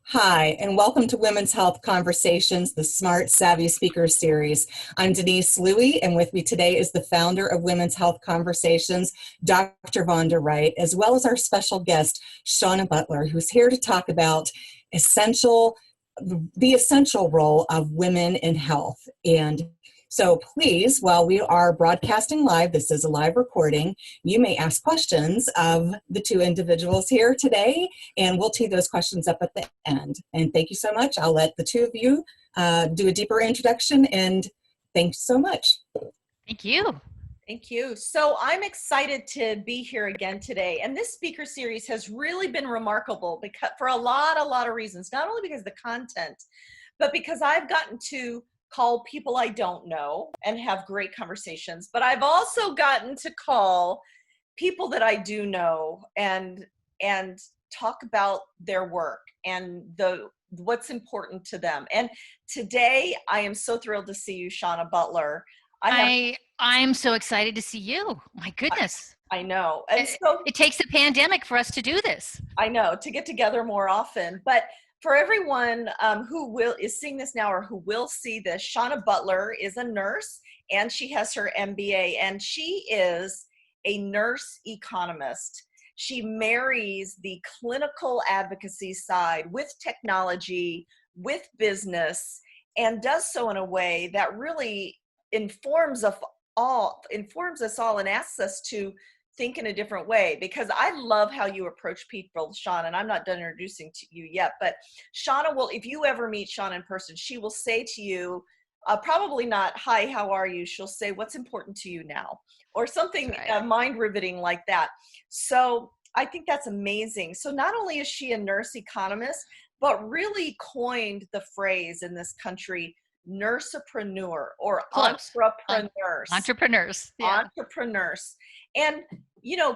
Hi, and welcome to Women's Health Conversations, the Smart Savvy Speakers Series. I'm Denise Louie, and with me today is the founder of Women's Health Conversations, Dr. Vonda Wright, as well as our special guest, Shawna Butler, who's here to talk about the essential role of women in health. And so please, while we are broadcasting live, this is a live recording, you may ask questions of the two individuals here today, and we'll tee those questions up at the end. And thank you so much. I'll let the two of you do a deeper introduction, and thanks so much. Thank you. Thank you. So I'm excited to be here again today. And this speaker series has really been remarkable because for a lot of reasons, not only because of the content, but because I've gotten to call people I don't know and have great conversations. But I've also gotten to call people that I do know and talk about their work and what's important to them. And today I am so thrilled to see you, Shawna Butler. I'm so excited to see you. My goodness. I know. And so it takes a pandemic for us to do this. I know, to get together more often. But for everyone who is seeing this now or who will see this, Shawna Butler is a nurse and she has her MBA, and she is a nurse economist. She marries the clinical advocacy side with technology, with business, and does so in a way that really informs us all and asks us to think in a different way, because I love how you approach people, Shawna, and I'm not done introducing to you yet, but Shawna will, if you ever meet Shawna in person, she will say to you, probably not, hi, how are you? She'll say, what's important to you now? Or something mind riveting like that. So I think that's amazing. So not only is she a nurse economist, but really coined the phrase in this country, nursepreneur or entrepreneurs. Entrepreneurs. Yeah. Entrepreneurs. And, you know,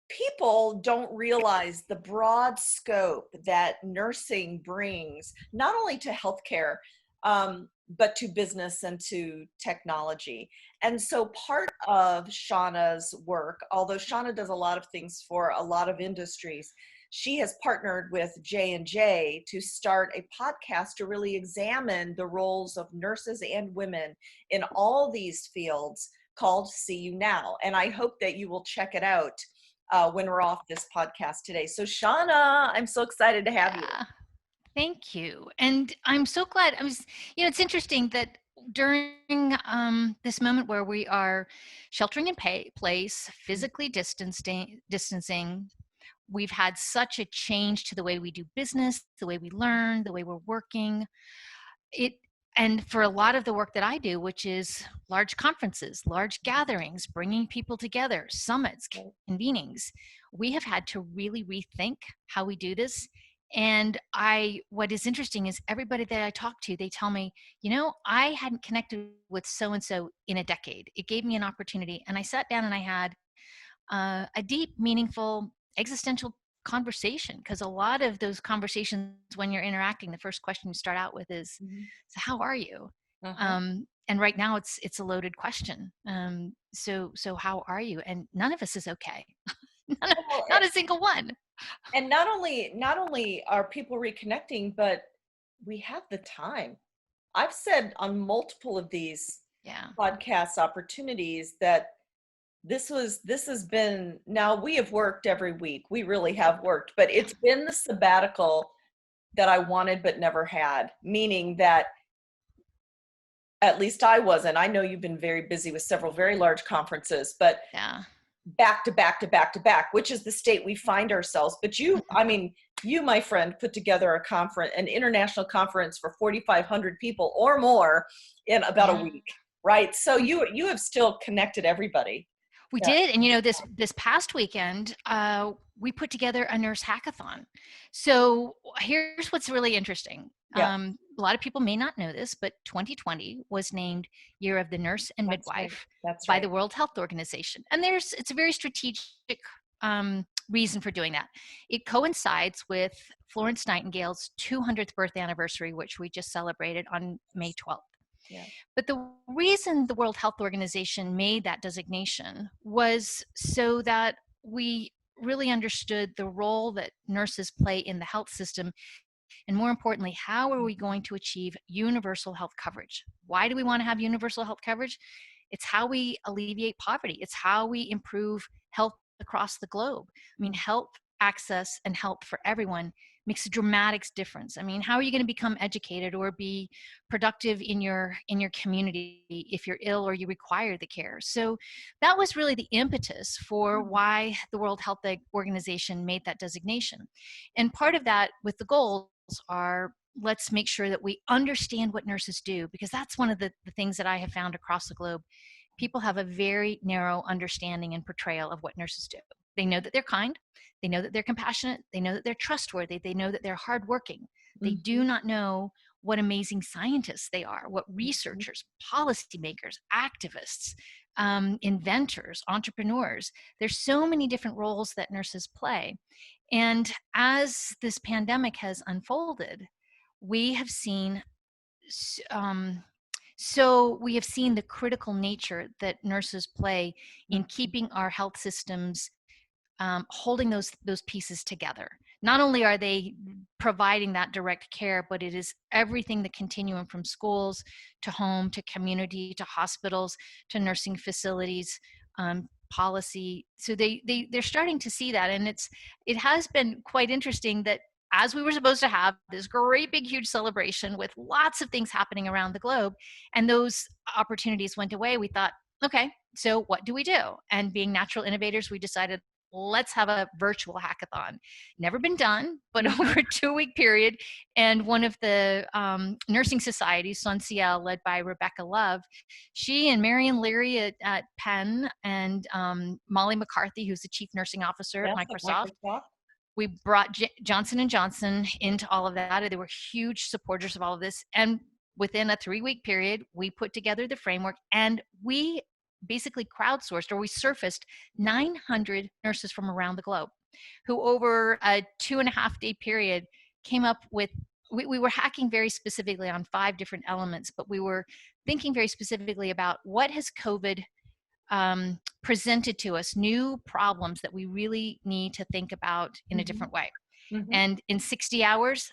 people don't realize the broad scope that nursing brings, not only to healthcare, but to business and to technology. And so part of Shawna's work, although Shawna does a lot of things for a lot of industries, she has partnered with J&J to start a podcast to really examine the roles of nurses and women in all these fields, called See You Now. And I hope that you will check it out when we're off this podcast today. So Shawna, I'm so excited to have you. Thank you. And I'm so glad. It's interesting that during this moment where we are sheltering in place, physically distancing, we've had such a change to the way we do business, the way we learn, the way we're working. And for a lot of the work that I do, which is large conferences, large gatherings, bringing people together, summits, convenings, we have had to really rethink how we do this. And what is interesting is everybody that I talk to, they tell me, I hadn't connected with so-and-so in a decade. It gave me an opportunity. And I sat down and I had a deep, meaningful, existential conversation, because a lot of those conversations when you're interacting, the first question you start out with is, so how are you? And right now it's a loaded question. So how are you? And none of us is okay. Not a single one. And not only are people reconnecting, but we have the time. I've said on multiple of these podcast opportunities that this has been, now we have worked every week. We really have worked, but it's been the sabbatical that I wanted but never had, meaning that at least I wasn't. I know you've been very busy with several very large conferences, but back to back to back to back, which is the state we find ourselves. But you, my friend, put together an international conference for 4,500 people or more in about a week, right? So you have still connected everybody. We did. And this past weekend, we put together a nurse hackathon. So here's what's really interesting. A lot of people may not know this, but 2020 was named Year of the Nurse and Midwife by the World Health Organization. And it's a very strategic reason for doing that. It coincides with Florence Nightingale's 200th birth anniversary, which we just celebrated on May 12th. Yeah. But the reason the World Health Organization made that designation was so that we really understood the role that nurses play in the health system And more importantly, how are we going to achieve universal health coverage? Why do we want to have universal health coverage? It's how we alleviate poverty. It's how we improve health across the globe. I mean, health access and health for everyone makes a dramatic difference. I mean, how are you going to become educated or be productive in your community if you're ill or you require the care? So that was really the impetus for why the World Health Organization made that designation. And part of that with the goals are, let's make sure that we understand what nurses do, because that's one of the things that I have found across the globe. People have a very narrow understanding and portrayal of what nurses do. They know that they're kind, they know that they're compassionate, they know that they're trustworthy, they know that they're hardworking. They do not know what amazing scientists they are, what researchers, policymakers, activists, inventors, entrepreneurs. There's so many different roles that nurses play. And as this pandemic has unfolded, we have seen we have seen the critical nature that nurses play in keeping our health systems holding those pieces together. Not only are they providing that direct care, but it is everything, the continuum from schools to home to community to hospitals to nursing facilities, policy. So they're starting to see that, and it has been quite interesting that as we were supposed to have this great big huge celebration with lots of things happening around the globe, and those opportunities went away, we thought, okay, so what do we do? And being natural innovators, we decided, let's have a virtual hackathon. Never been done, but over a 2-week period. And one of the nursing societies, SONCIEL, led by Rebecca Love, she and Marion Leary at Penn, and Molly McCarthy, who's the chief nursing officer at Microsoft. We brought Johnson & Johnson into all of that. They were huge supporters of all of this. And within a 3-week period, we put together the framework, and we basically crowdsourced, or we surfaced 900 nurses from around the globe who over a 2.5-day period came up with, we were hacking very specifically on 5 different elements, but we were thinking very specifically about what has COVID presented to us, new problems that we really need to think about in a different way. And in 60 hours,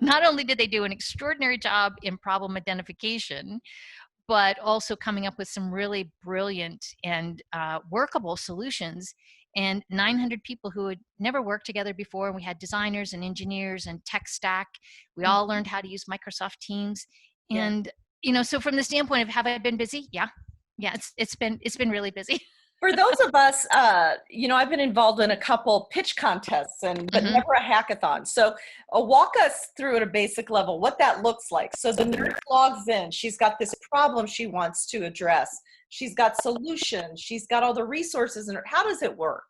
not only did they do an extraordinary job in problem identification, but also coming up with some really brilliant and workable solutions. And 900 people who had never worked together before. We had designers and engineers and tech stack. We all learned how to use Microsoft Teams. And, you know, so from the standpoint of, have I been busy? Yeah, it's been really busy. For those of us, you know, I've been involved in a couple pitch contests, but never a hackathon. So walk us through at a basic level what that looks like. So the nurse logs in, she's got this problem she wants to address. She's got solutions. She's got all the resources. And how does it work?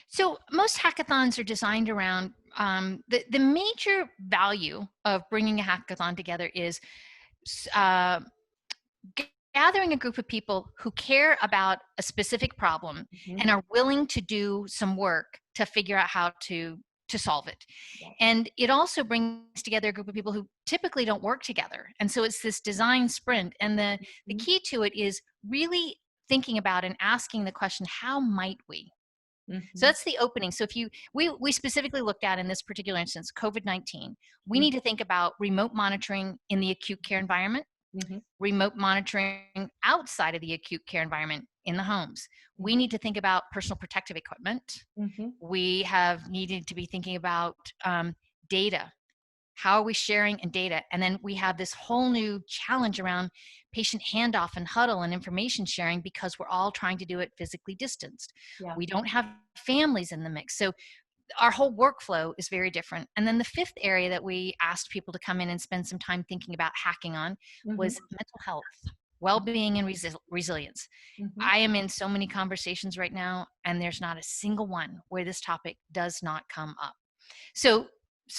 So most hackathons are designed around, the major value of bringing a hackathon together is gathering a group of people who care about a specific problem and are willing to do some work to figure out how to solve it. And it also brings together a group of people who typically don't work together. And so it's this design sprint. And the key to it is really thinking about and asking the question, how might we? So that's the opening. So if we specifically looked at, in this particular instance, COVID-19, we need to think about remote monitoring in the acute care environment, remote monitoring outside of the acute care environment in the homes. We need to think about personal protective equipment. We have needed to be thinking about data. How are we sharing and data? And then we have this whole new challenge around patient handoff and huddle and information sharing, because we're all trying to do it physically distanced. We don't have families in the mix. So our whole workflow is very different. And then the 5th area that we asked people to come in and spend some time thinking about hacking on was mental health, well-being, and resilience. I am in so many conversations right now, and there's not a single one where this topic does not come up. So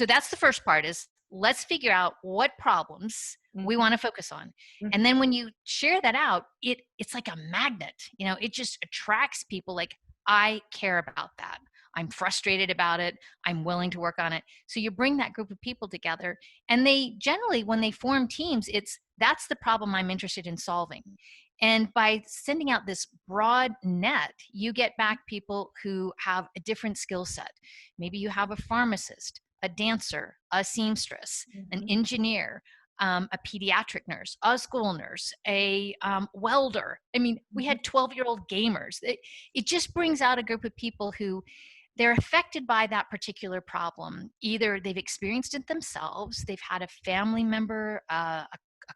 that's the first part, is let's figure out what problems we want to focus on. And then when you share that out, it's like a magnet, you know, it just attracts people. Like, I care about that. I'm frustrated about it. I'm willing to work on it. So you bring that group of people together, and they generally, when they form teams, that's the problem I'm interested in solving. And by sending out this broad net, you get back people who have a different skill set. Maybe you have a pharmacist, a dancer, a seamstress, an Mhm. engineer, a pediatric nurse, a school nurse, a welder. I mean, we had 12-year-old gamers. It just brings out a group of people who they're affected by that particular problem. Either they've experienced it themselves, they've had a family member, a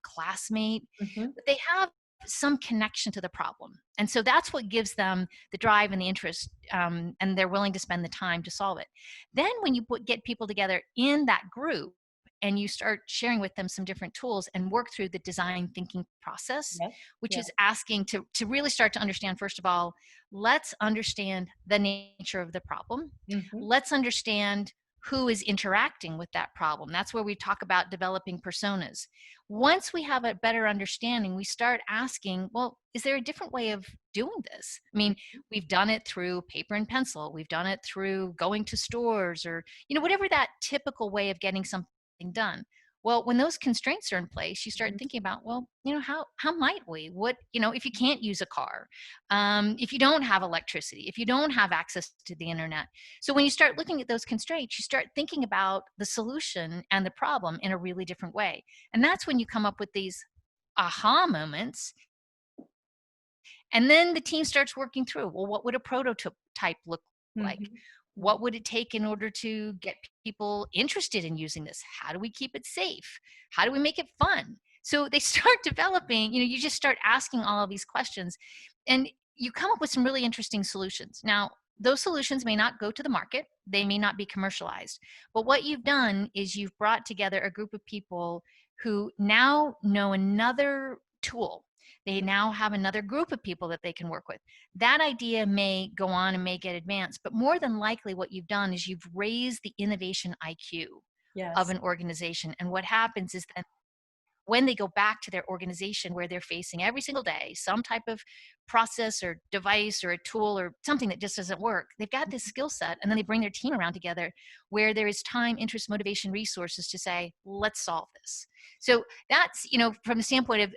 classmate, Mhm. but they have some connection to the problem. And so that's what gives them the drive and the interest, and they're willing to spend the time to solve it. Then when you get people together in that group and you start sharing with them some different tools and work through the design thinking process, Yes. which Yeah. is asking to really start to understand, first of all, let's understand the nature of the problem. Mhm. Let's understand who is interacting with that problem. That's where we talk about developing personas. Once we have a better understanding, we start asking, well, is there a different way of doing this? I mean, we've done it through paper and pencil. We've done it through going to stores, or, whatever that typical way of getting something done. Well, when those constraints are in place, you start Mhm. thinking about, well, how might we? What, if you can't use a car, if you don't have electricity, if you don't have access to the internet. So when you start looking at those constraints, you start thinking about the solution and the problem in a really different way. And that's when you come up with these aha moments. And then the team starts working through, well, what would a prototype look like? Mhm. What would it take in order to get people interested in using this? How do we keep it safe? How do we make it fun? So they start developing, you just start asking all of these questions, and you come up with some really interesting solutions. Now, those solutions may not go to the market, they may not be commercialized, but what you've done is you've brought together a group of people who now know another tool. They now have another group of people that they can work with. That idea may go on and may get advanced, but more than likely what you've done is you've raised the innovation IQ of Yes. an organization. And what happens is that when they go back to their organization where they're facing every single day some type of process or device or a tool or something that just doesn't work, they've got this skill set, and then they bring their team around together where there is time, interest, motivation, resources to say, let's solve this. So that's, from the standpoint of,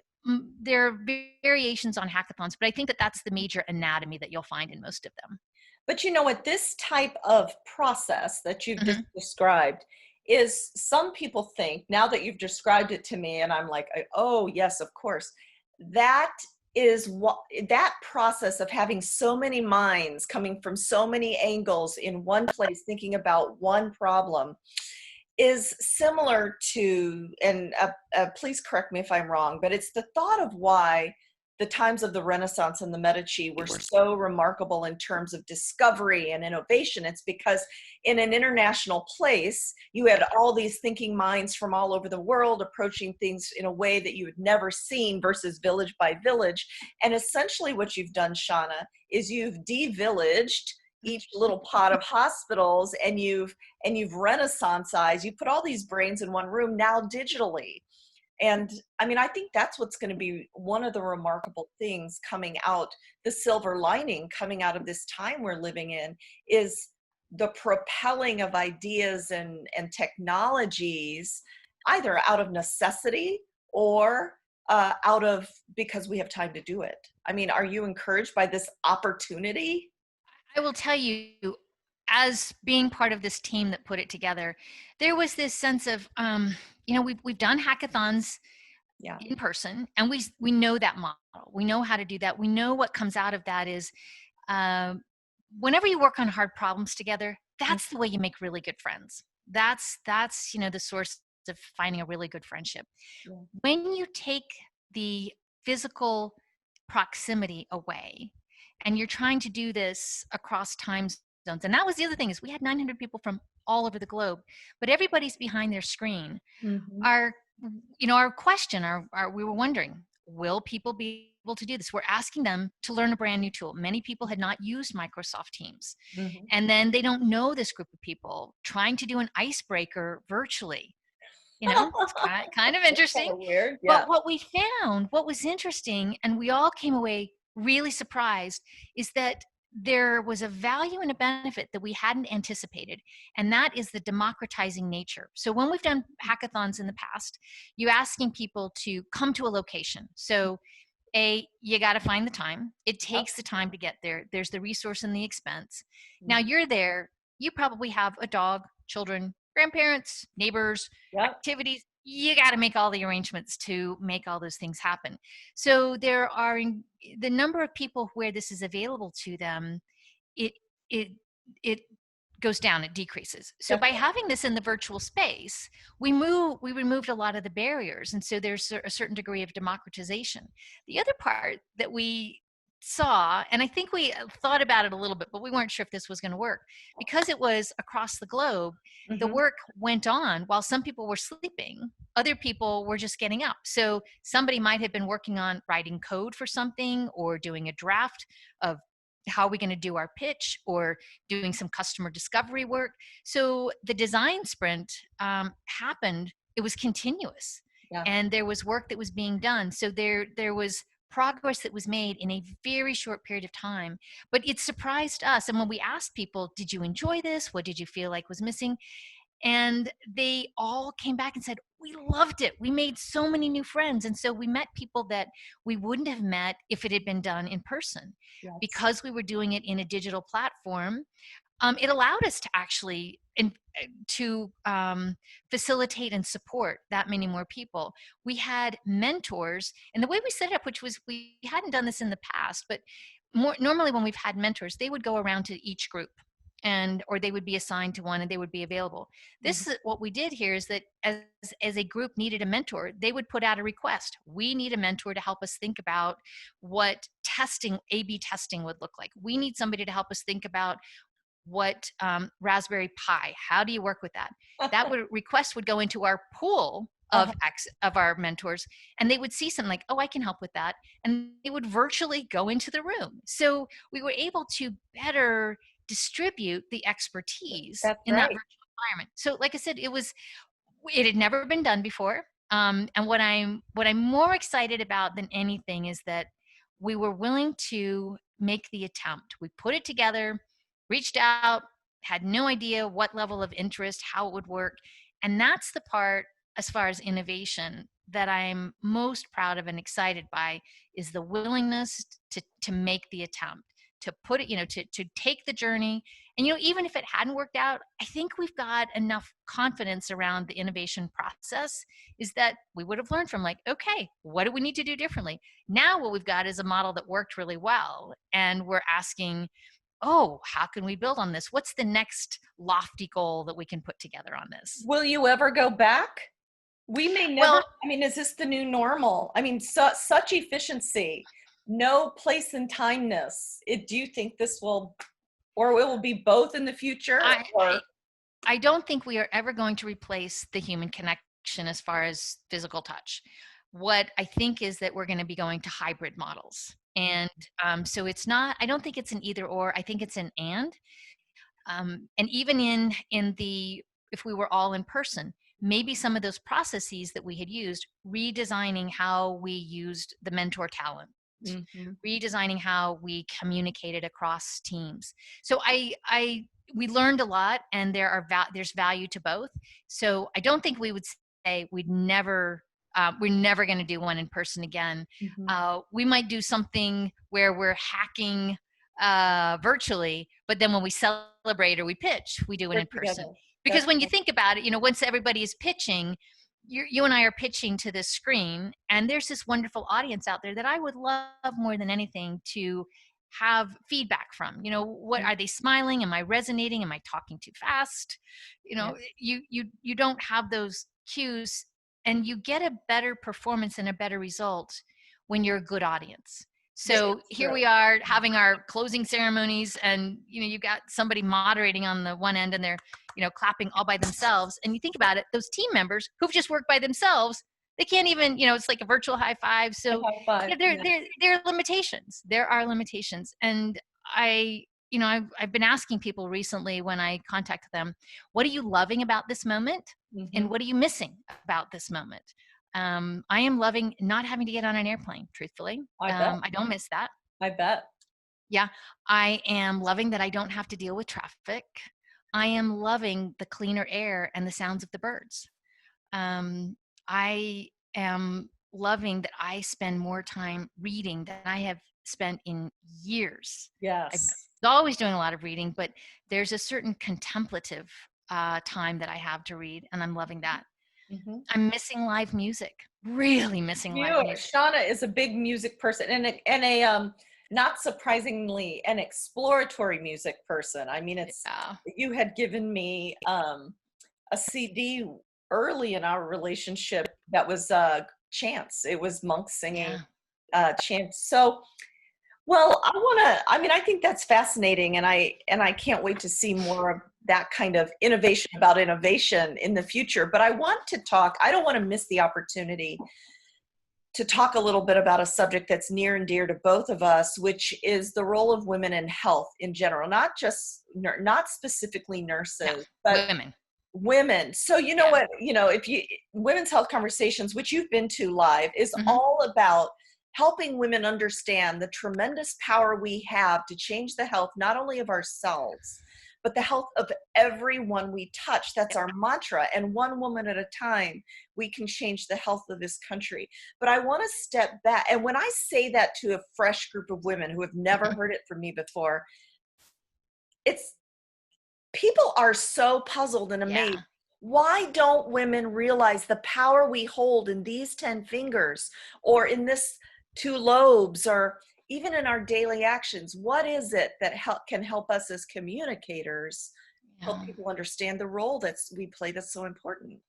there are variations on hackathons, but I think that that's the major anatomy that you'll find in most of them. But you know what? This type of process that you've just Mhm. described is, some people think, now that you've described it to me, and I'm like, oh, yes, of course, that is what that process of having so many minds coming from so many angles in one place thinking about one problem is similar to, and please correct me if I'm wrong, but it's the thought of why the times of the Renaissance and the Medici were so remarkable in terms of discovery and innovation. It's because in an international place, you had all these thinking minds from all over the world approaching things in a way that you had never seen versus village by village. And essentially what you've done, Shawna, is you've de-villaged each little pot of hospitals, and you've renaissancized, you put all these brains in one room now digitally. And I mean, I think that's what's going to be one of the remarkable things coming out, the silver lining coming out of this time we're living in, is the propelling of ideas and technologies, either out of necessity or out of because we have time to do it. I mean, are you encouraged by this opportunity? I will tell you, as being part of this team that put it together, there was this sense of, we've done hackathons Yeah. in person, and we know that model. We know how to do that. We know what comes out of that is, um, whenever you work on hard problems together, that's the way you make really good friends. That's the source of finding a really good friendship. Yeah. When you take the physical proximity away, and you're trying to do this across time zones, and that was the other thing, is we had 900 people from all over the globe, but everybody's behind their screen. Mhm. Our question, we were wondering, will people be able to do this? We're asking them to learn a brand new tool. Many people had not used Microsoft Teams, Mhm. and then they don't know this group of people. Trying to do an icebreaker virtually, it's kind of That's kind interesting. of weird. Yeah. But what we found, what was interesting, and we all came away really surprised, is that there was a value and a benefit that we hadn't anticipated, and that is the democratizing nature. So when we've done hackathons in the past, you asking people to come to a location. So you got to find the time. It takes the time to get there. There's the resource and the expense. Now you're there, you probably have a dog, children, grandparents, neighbors, Yep. activities. You got to make all the arrangements to make all those things happen. So there are the number of people where this is available to them, it it it goes down, it decreases. So by having this in the virtual space, we removed a lot of the barriers, and so there's a certain degree of democratization. The other part that we saw, and I think we thought about it a little bit, but we weren't sure if this was going to work, because it was across the globe. The work went on while some people were sleeping, other people were just getting up. So somebody might have been working on writing code for something, or doing a draft of how are we going to do our pitch, or doing some customer discovery work. So the design sprint happened, it was continuous. And there was work that was being done. So there was progress that was made in a very short period of time. But it surprised us. And when we asked people, did you enjoy this? What did you feel like was missing? And they all came back and said, we loved it. We made so many new friends. And so we met people that we wouldn't have met if it had been done in person. Because we were doing it in a digital platform, it allowed us to actually facilitate and support that many more people. We had mentors, and the way we set it up, which was, we hadn't done this in the past, but normally when we've had mentors, they would go around to each group, or they would be assigned to one, and they would be available. This is what we did here, is that as a group needed a mentor, they would put out a request. We need a mentor to help us think about what testing, A/B testing would look like. We need somebody to help us think about what Raspberry Pi, how do you work with that? That request would go into our pool of our mentors, and they would see something like, oh, I can help with that. And they would virtually go into the room. So we were able to better distribute the expertise in that virtual environment. So like I said, it had never been done before. And what I'm more excited about than anything is that we were willing to make the attempt. We put it together, reached out, had no idea what level of interest, how it would work. And that's the part, as far as innovation, that I'm most proud of and excited by, is the willingness to make the attempt, to put it, to take the journey. And, even if it hadn't worked out, I think we've got enough confidence around the innovation process, is that we would have learned from, like, okay, what do we need to do differently? Now what we've got is a model that worked really well. And we're asking, oh, how can we build on this? What's the next lofty goal that we can put together on this? Will you ever go back? We may never. Is this the new normal? Such efficiency, no place and timeness. Do you think this will, or it will be both in the future? I don't think we are ever going to replace the human connection as far as physical touch. What I think is that we're going to be going to hybrid models. And so it's not, I don't think it's an either or, I think it's an and. And even if we were all in person, maybe some of those processes that we had used, redesigning how we used the mentor talent, redesigning how we communicated across teams. So we learned a lot, and there's value to both. So I don't think we would say we're never going to do one in person again. We might do something where we're hacking virtually, but then when we celebrate or we pitch, we do it in person. Because when you think about it, once everybody is pitching, you and I are pitching to this screen, and there's this wonderful audience out there that I would love more than anything to have feedback from. What are they smiling? Am I resonating? Am I talking too fast? You don't have those cues, and you get a better performance and a better result when you're a good audience. So here we are having our closing ceremonies, and you got somebody moderating on the one end, and they're clapping all by themselves. And you think about it, those team members who've just worked by themselves, they can't even, it's like a virtual high five. So there are limitations. There are limitations. And I've been asking people recently when I contact them, what are you loving about this moment? And what are you missing about this moment? I am loving not having to get on an airplane, truthfully. I don't miss that. I bet. Yeah. I am loving that I don't have to deal with traffic. I am loving the cleaner air and the sounds of the birds. I am loving that I spend more time reading than I have spent in years. Yes. I'm always doing a lot of reading, but there's a certain contemplative time that I have to read, and I'm loving that. Mhm. I'm missing live music, really missing live music. Shawna is a big music person and a not surprisingly an exploratory music person. I mean, it's Yeah. you had given me a CD early in our relationship that was chants. It was monks singing Yeah. chants. So, well, I mean, I think that's fascinating, and I can't wait to see more of that kind of innovation about innovation in the future. But I want to talk, I don't want to miss the opportunity to talk a little bit about a subject that's near and dear to both of us, which is the role of women in health in general, not specifically nurses, No, but women. women. So you know Yeah. what, if you Women's Health Conversations, which you've been to live, is Mhm. all about helping women understand the tremendous power we have to change the health, not only of ourselves, but the health of everyone we touch. That's our mantra. And one woman at a time, we can change the health of this country. But I want to step back. And when I say that to a fresh group of women who have never Mhm. heard it from me before, it's people are so puzzled and amazed. Yeah. Why don't women realize the power we hold in these 10 fingers or in this two lobes or even in our daily actions? What is it that can help us as communicators help Yeah. people understand the role we play that's so important?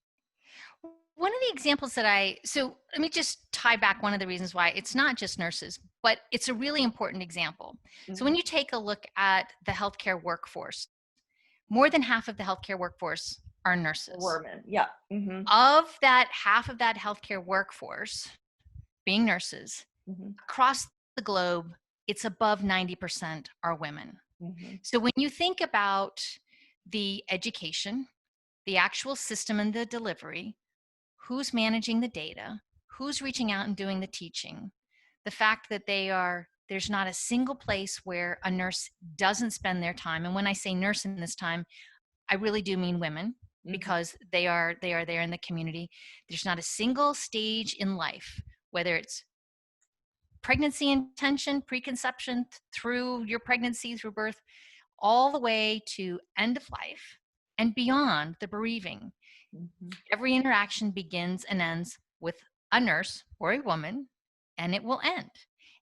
One of the examples so let me just tie back one of the reasons why it's not just nurses, but it's a really important example. So when Mhm. you take a look at the healthcare workforce, more than half of the healthcare workforce are nurses. Women, yeah. Hmm. Of that, half of that healthcare workforce being nurses, Hmm. across the globe, it's above 90% are women. Hmm. So when you think about the education, the actual system and the delivery, who's managing the data, who's reaching out and doing the teaching, the fact that there's not a single place where a nurse doesn't spend their time. And when I say nurse in this time, I really do mean women, Hmm. because they are there in the community. There's not a single stage in life, whether it's pregnancy intention, preconception, through your pregnancy, through birth, all the way to end of life and beyond the bereaving. Hmm. Every interaction begins and ends with a nurse or a woman, and it will end.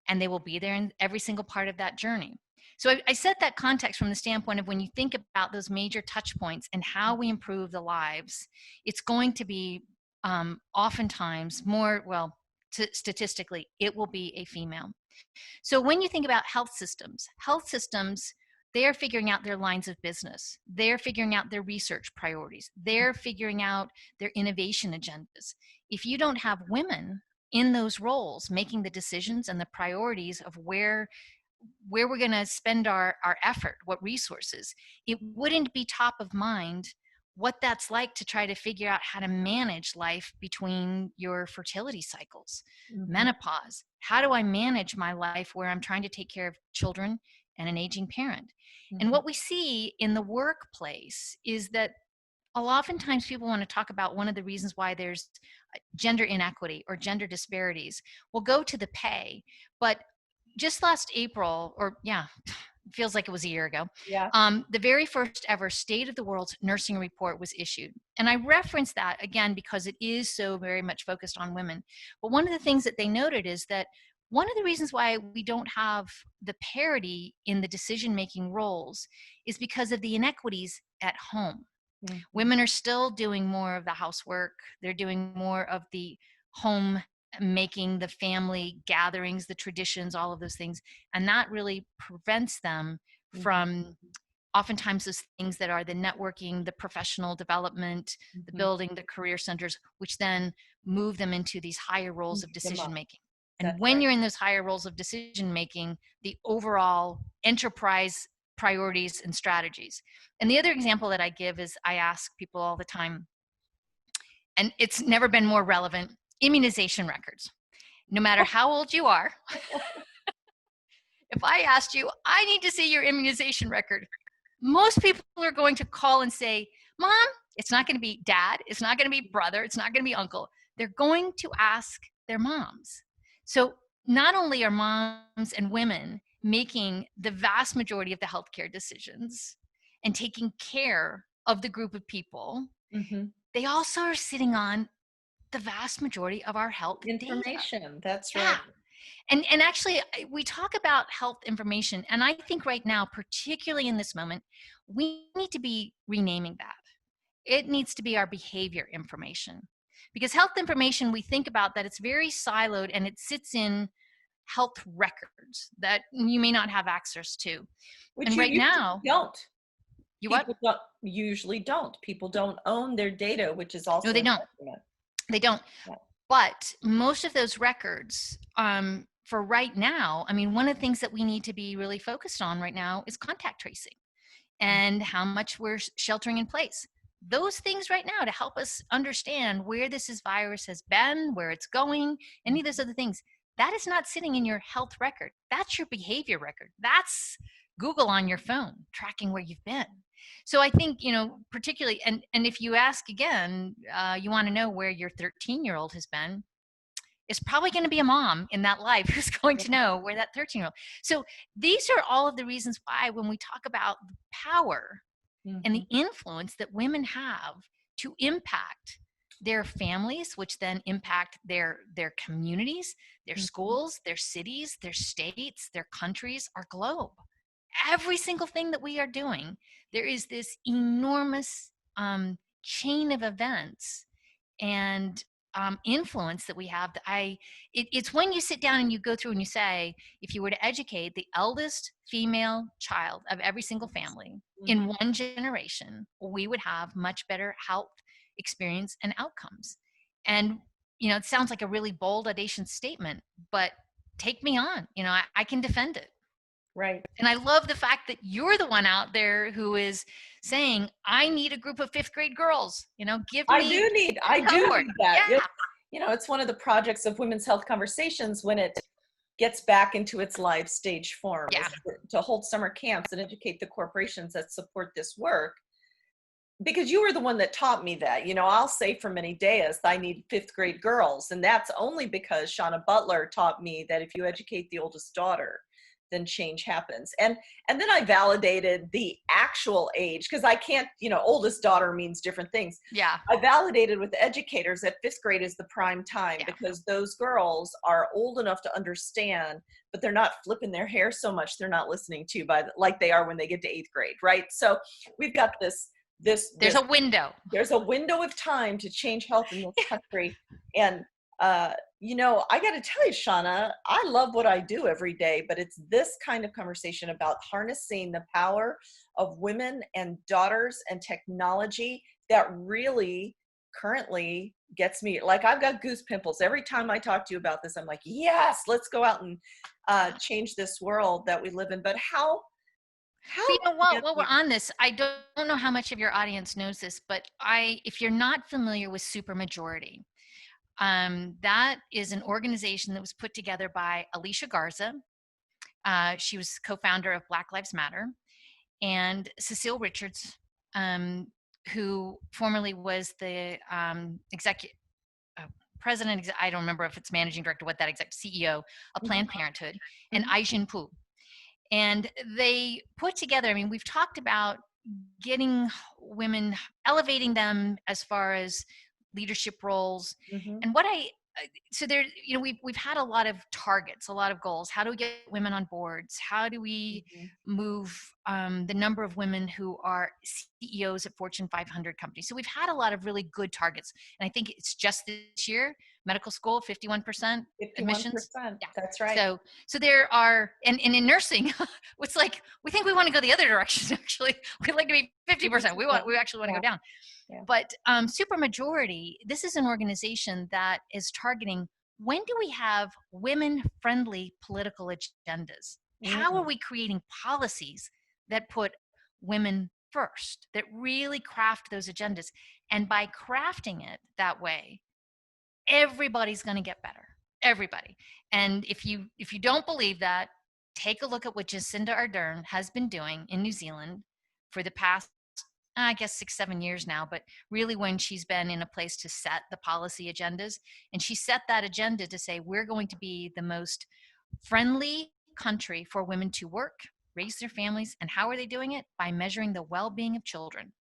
And they will be there in every single part of that journey. So I set that context from the standpoint of when you think about those major touch points and how we improve the lives, it's going to be oftentimes more, well, statistically, it will be a female. So when you think about health systems, they're figuring out their lines of business. They're figuring out their research priorities. They're figuring out their innovation agendas. If you don't have women in those roles making the decisions and the priorities of where we're going to spend our effort, what resources, it wouldn't be top of mind what that's like to try to figure out how to manage life between your fertility cycles, Hmm. menopause. How do I manage my life where I'm trying to take care of children and an aging parent? And Hmm. what we see in the workplace is that oftentimes people want to talk about one of the reasons why there's gender inequity or gender disparities. We'll go to the pay, but just last April, or yeah, feels like it was a year ago, Yeah. the very first ever State of the World's Nursing Report was issued. And I reference that again because it is so very much focused on women. But one of the things that they noted is that one of the reasons why we don't have the parity in the decision-making roles is because of the inequities at home. Hmm. Women are still doing more of the housework. They're doing more of the home making, the family gatherings, the traditions, all of those things. And that really prevents them from oftentimes those things that are the networking, the professional development, the Hmm. building, the career centers, which then move them into these higher roles of Lift them decision up. making. And That's when right. you're in those higher roles of decision making, the overall enterprise priorities and strategies. And the other example that I give is I ask people all the time, and it's never been more relevant, immunization records. No matter how old you are, if I asked you, I need to see your immunization record, most people are going to call and say, Mom, it's not going to be dad, it's not going to be brother, it's not going to be uncle. They're going to ask their moms. So not only are moms and women making the vast majority of the healthcare decisions and taking care of the group of people, Mm-hmm. they also are sitting on the vast majority of our health data. Information. That's Yeah. right. And actually, we talk about health information, and I think right now, particularly in this moment, we need to be renaming that. It needs to be our behavior information. Because health information, we think about that it's very siloed and it sits in health records that you may not have access to. Which And you right usually now, don't. you what? People usually don't. People don't own their data, which is also No, they an don't. argument. They don't. Yeah. But most of those records, for right now, I mean, one of the things that we need to be really focused on right now is contact tracing and how much we're sheltering in place. Those things right now to help us understand where virus has been, where it's going, any of those other things, that is not sitting in your health record. That's your behavior record. That's Google on your phone tracking where you've been. So I think, particularly, and if you ask again, you want to know where your 13-year-old has been, it's probably going to be a mom in that life who's going to know where that 13-year-old. So these are all of the reasons why when we talk about the power and the influence that women have to impact their families, which then impact their communities, their schools, their cities, their states, their countries, our globe. Every single thing that we are doing, there is this enormous chain of events and influence that we have. That it's when you sit down and you go through and you say, if you were to educate the eldest female child of every single family in one generation, we would have much better health experience and outcomes. And it sounds like a really bold, audacious statement, but take me on. I can defend it. Right. And I love the fact that you're the one out there who is saying, I need a group of 5th grade girls, give me. I do need that. Yeah. It's one of the projects of Women's Health Conversations when it gets back into its live stage form, Yeah. to hold summer camps and educate the corporations that support this work. Because you were the one that taught me that. I'll say for many days, I need 5th grade girls. And that's only because Shawna Butler taught me that if you educate the oldest daughter, then change happens. And then I validated the actual age, because I can't, oldest daughter means different things. Yeah. I validated with educators that 5th grade is the prime time, because those girls are old enough to understand, but they're not flipping their hair so much. They're not listening to like they are when they get to 8th grade. Right. So we've got there's a window. There's a window of time to change health in this country. And I got to tell you, Shawna, I love what I do every day, but it's this kind of conversation about harnessing the power of women and daughters and technology that really currently gets me. Like, I've got goose pimples every time I talk to you about this. I'm like, yes, let's go out and change this world that we live in. But how while we're on this, I don't know how much of your audience knows this, but if you're not familiar with Supermajority, that is an organization that was put together by Alicia Garza. She was co-founder of Black Lives Matter, and Cecile Richards, who formerly was the president, I don't remember if it's managing director, what that exact CEO of Planned Parenthood, and Aijin Pu. And they put together, we've talked about getting women, elevating them as far as leadership roles. And so there, we've had a lot of targets, a lot of goals. How do we get women on boards? How do we move the number of women who are CEOs at Fortune 500 companies? So we've had a lot of really good targets. And I think it's just this year, medical school, 51% admissions. 51%. Yeah. That's right. So there are, and in nursing, it's like, we think we want to go the other direction, actually. We'd like to be 50%. We actually want to go down. Yeah. But Supermajority, this is an organization that is targeting, when do we have women-friendly political agendas? How are we creating policies that put women first, that really craft those agendas? And by crafting it that way, everybody's going to get better. Everybody. And if you don't believe that, take a look at what Jacinda Ardern has been doing in New Zealand for the past, I guess, 6-7 years now, but really when she's been in a place to set the policy agendas. And she set that agenda to say, we're going to be the most friendly country for women to work, raise their families. And how are they doing it? By measuring the well-being of children,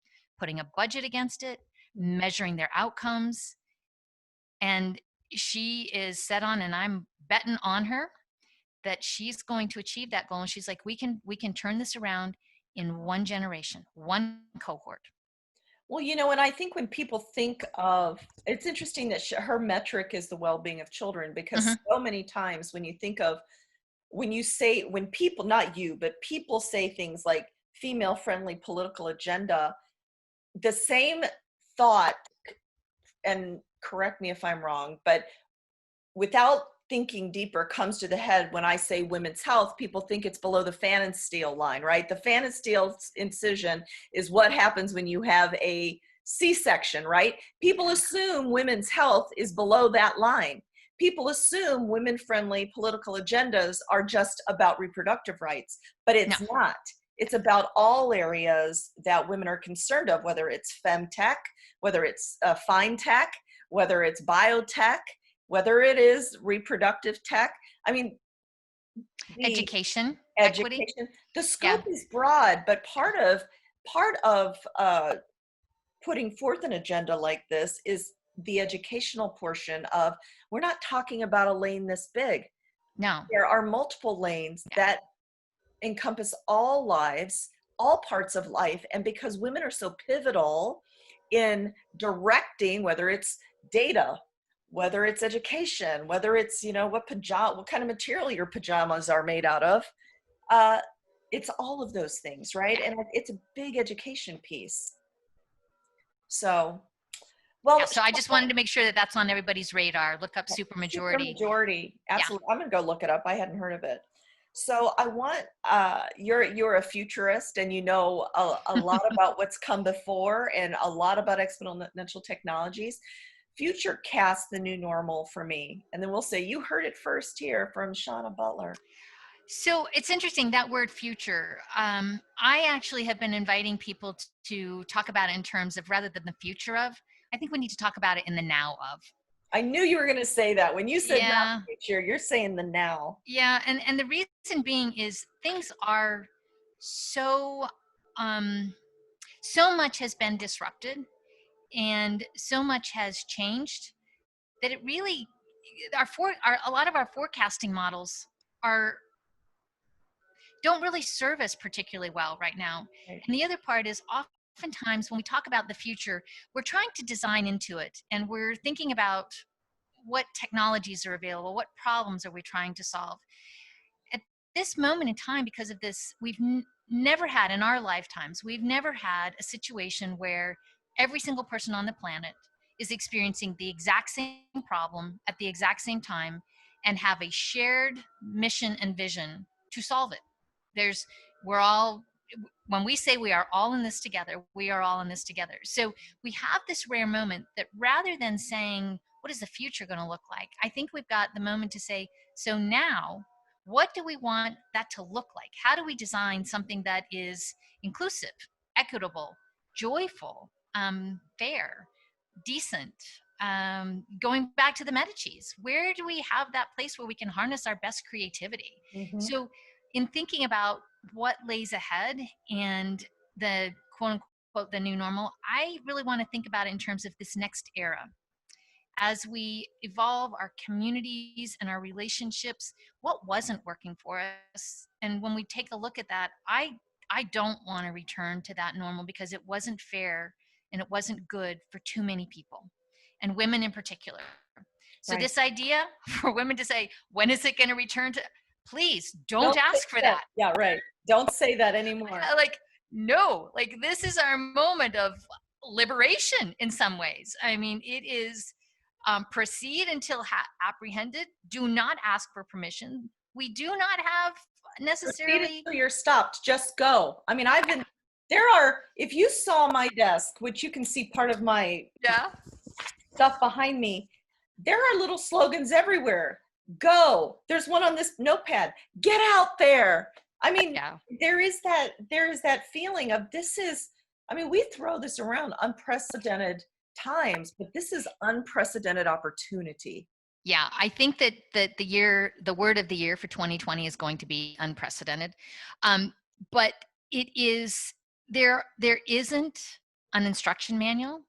putting a budget against it, measuring their outcomes. And she is set on, and I'm betting on her that she's going to achieve that goal. And she's like, we can turn this around in one generation, one cohort. Well, and I think when people think of, it's interesting that her metric is the well-being of children, because so many times when you think of, when people, not you, but people say things like female-friendly political agenda, the same thought, and correct me if I'm wrong, but without thinking deeper, comes to the head when I say women's health. People think it's below the fan and steel line, right? The fan and steel incision is what happens when you have a C-section, right? People assume women's health is below that line. People assume women-friendly political agendas are just about reproductive rights, but it's not. It's about all areas that women are concerned of, whether it's femtech, whether it's fine tech, whether it's biotech, whether it is reproductive tech. I mean, education, equity. The scope is broad, but part of putting forth an agenda like this is the educational portion of, we're not talking about a lane this big. No. There are multiple lanes that encompass all lives, all parts of life. And because women are so pivotal in directing, whether it's data, whether it's education, whether it's, what kind of material your pajamas are made out of, it's all of those things, right? And it's a big education piece. So, well, so I just wanted to make sure that that's on everybody's radar. Look up supermajority. Supermajority, absolutely. I'm gonna go look it up. I hadn't heard of it. So I want, you're a futurist, and you know a lot about what's come before and a lot about exponential technologies. Future cast the new normal for me. And then we'll say, you heard it first here from Shawna Butler. So it's interesting, that word future. I actually have been inviting people to talk about it in terms of, rather than the future of, I think we need to talk about it in the now of. I knew you were going to say that. When you said not future, you're saying the now. Yeah, and the reason being is things are so much has been disrupted, and so much has changed that it really, a lot of our forecasting models don't really serve us particularly well right now. Right. And the other part is, oftentimes when we talk about the future, we're trying to design into it, and we're thinking about what technologies are available, what problems are we trying to solve. At this moment in time, because of this, we've never had, in our lifetimes, we've never had a situation where every single person on the planet is experiencing the exact same problem at the exact same time and have a shared mission and vision to solve it. When we say we are all in this together, we are all in this together. So we have this rare moment that, rather than saying, what is the future going to look like? I think we've got the moment to say, so now, what do we want that to look like? How do we design something that is inclusive, equitable, joyful, fair, decent? Going back to the Medicis, where do we have that place where we can harness our best creativity? Mm-hmm. So in thinking about what lays ahead and the quote unquote the new normal, I really want to think about it in terms of this next era. As we evolve our communities and our relationships, what wasn't working for us? And when we take a look at that, I don't want to return to that normal, because it wasn't fair and it wasn't good for too many people, and women in particular. So This idea for women to say, when is it going to return to, please don't ask for that. Yeah, right. Don't say that anymore. No, this is our moment of liberation in some ways. I mean, it is proceed until apprehended. Do not ask for permission. We do not have necessarily. Proceed until you're stopped. Just go. I mean, if you saw my desk, which you can see part of my stuff behind me, there are little slogans everywhere. Go. There's one on this notepad. Get out there. I mean, there is that feeling of we throw this around, unprecedented times, but this is unprecedented opportunity. Yeah, I think that the word of the year for 2020 is going to be unprecedented. But it is, there isn't an instruction manual.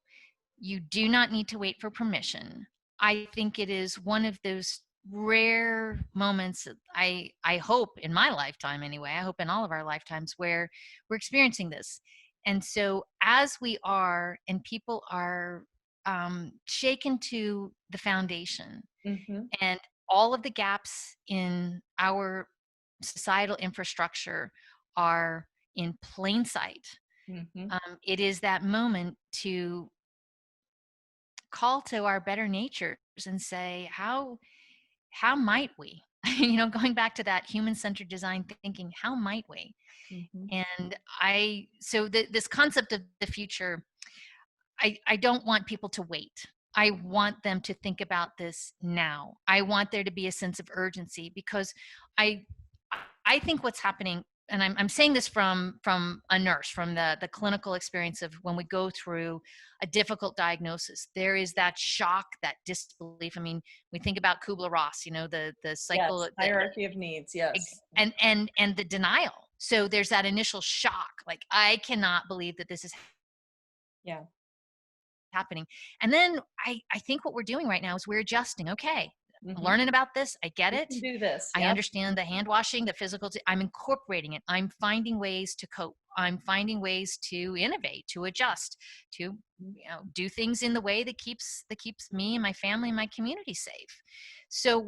You do not need to wait for permission. I think it is one of those rare moments, I hope in my lifetime anyway, I hope in all of our lifetimes, where we're experiencing this. And so as we are, and people are shaken to the foundation, and all of the gaps in our societal infrastructure are in plain sight, it is that moment to call to our better natures and say, how might we, going back to that human-centered design thinking, how might we? And so this concept of the future, I don't want people to wait. I want them to think about this now. I want there to be a sense of urgency, because I think what's happening, and I'm saying this from a nurse, from the clinical experience of when we go through a difficult diagnosis, there is that shock, that disbelief. I mean, we think about Kubler-Ross, the cycle, yes, hierarchy of needs, yes, and the denial. So there's that initial shock, like, I cannot believe that this is happening. And then I think what we're doing right now is we're adjusting. Okay, learning about this, I get it. We can do this. I understand the hand washing, the physical. I'm incorporating it. I'm finding ways to cope. I'm finding ways to innovate, to adjust, to do things in the way that keeps me and my family and my community safe. So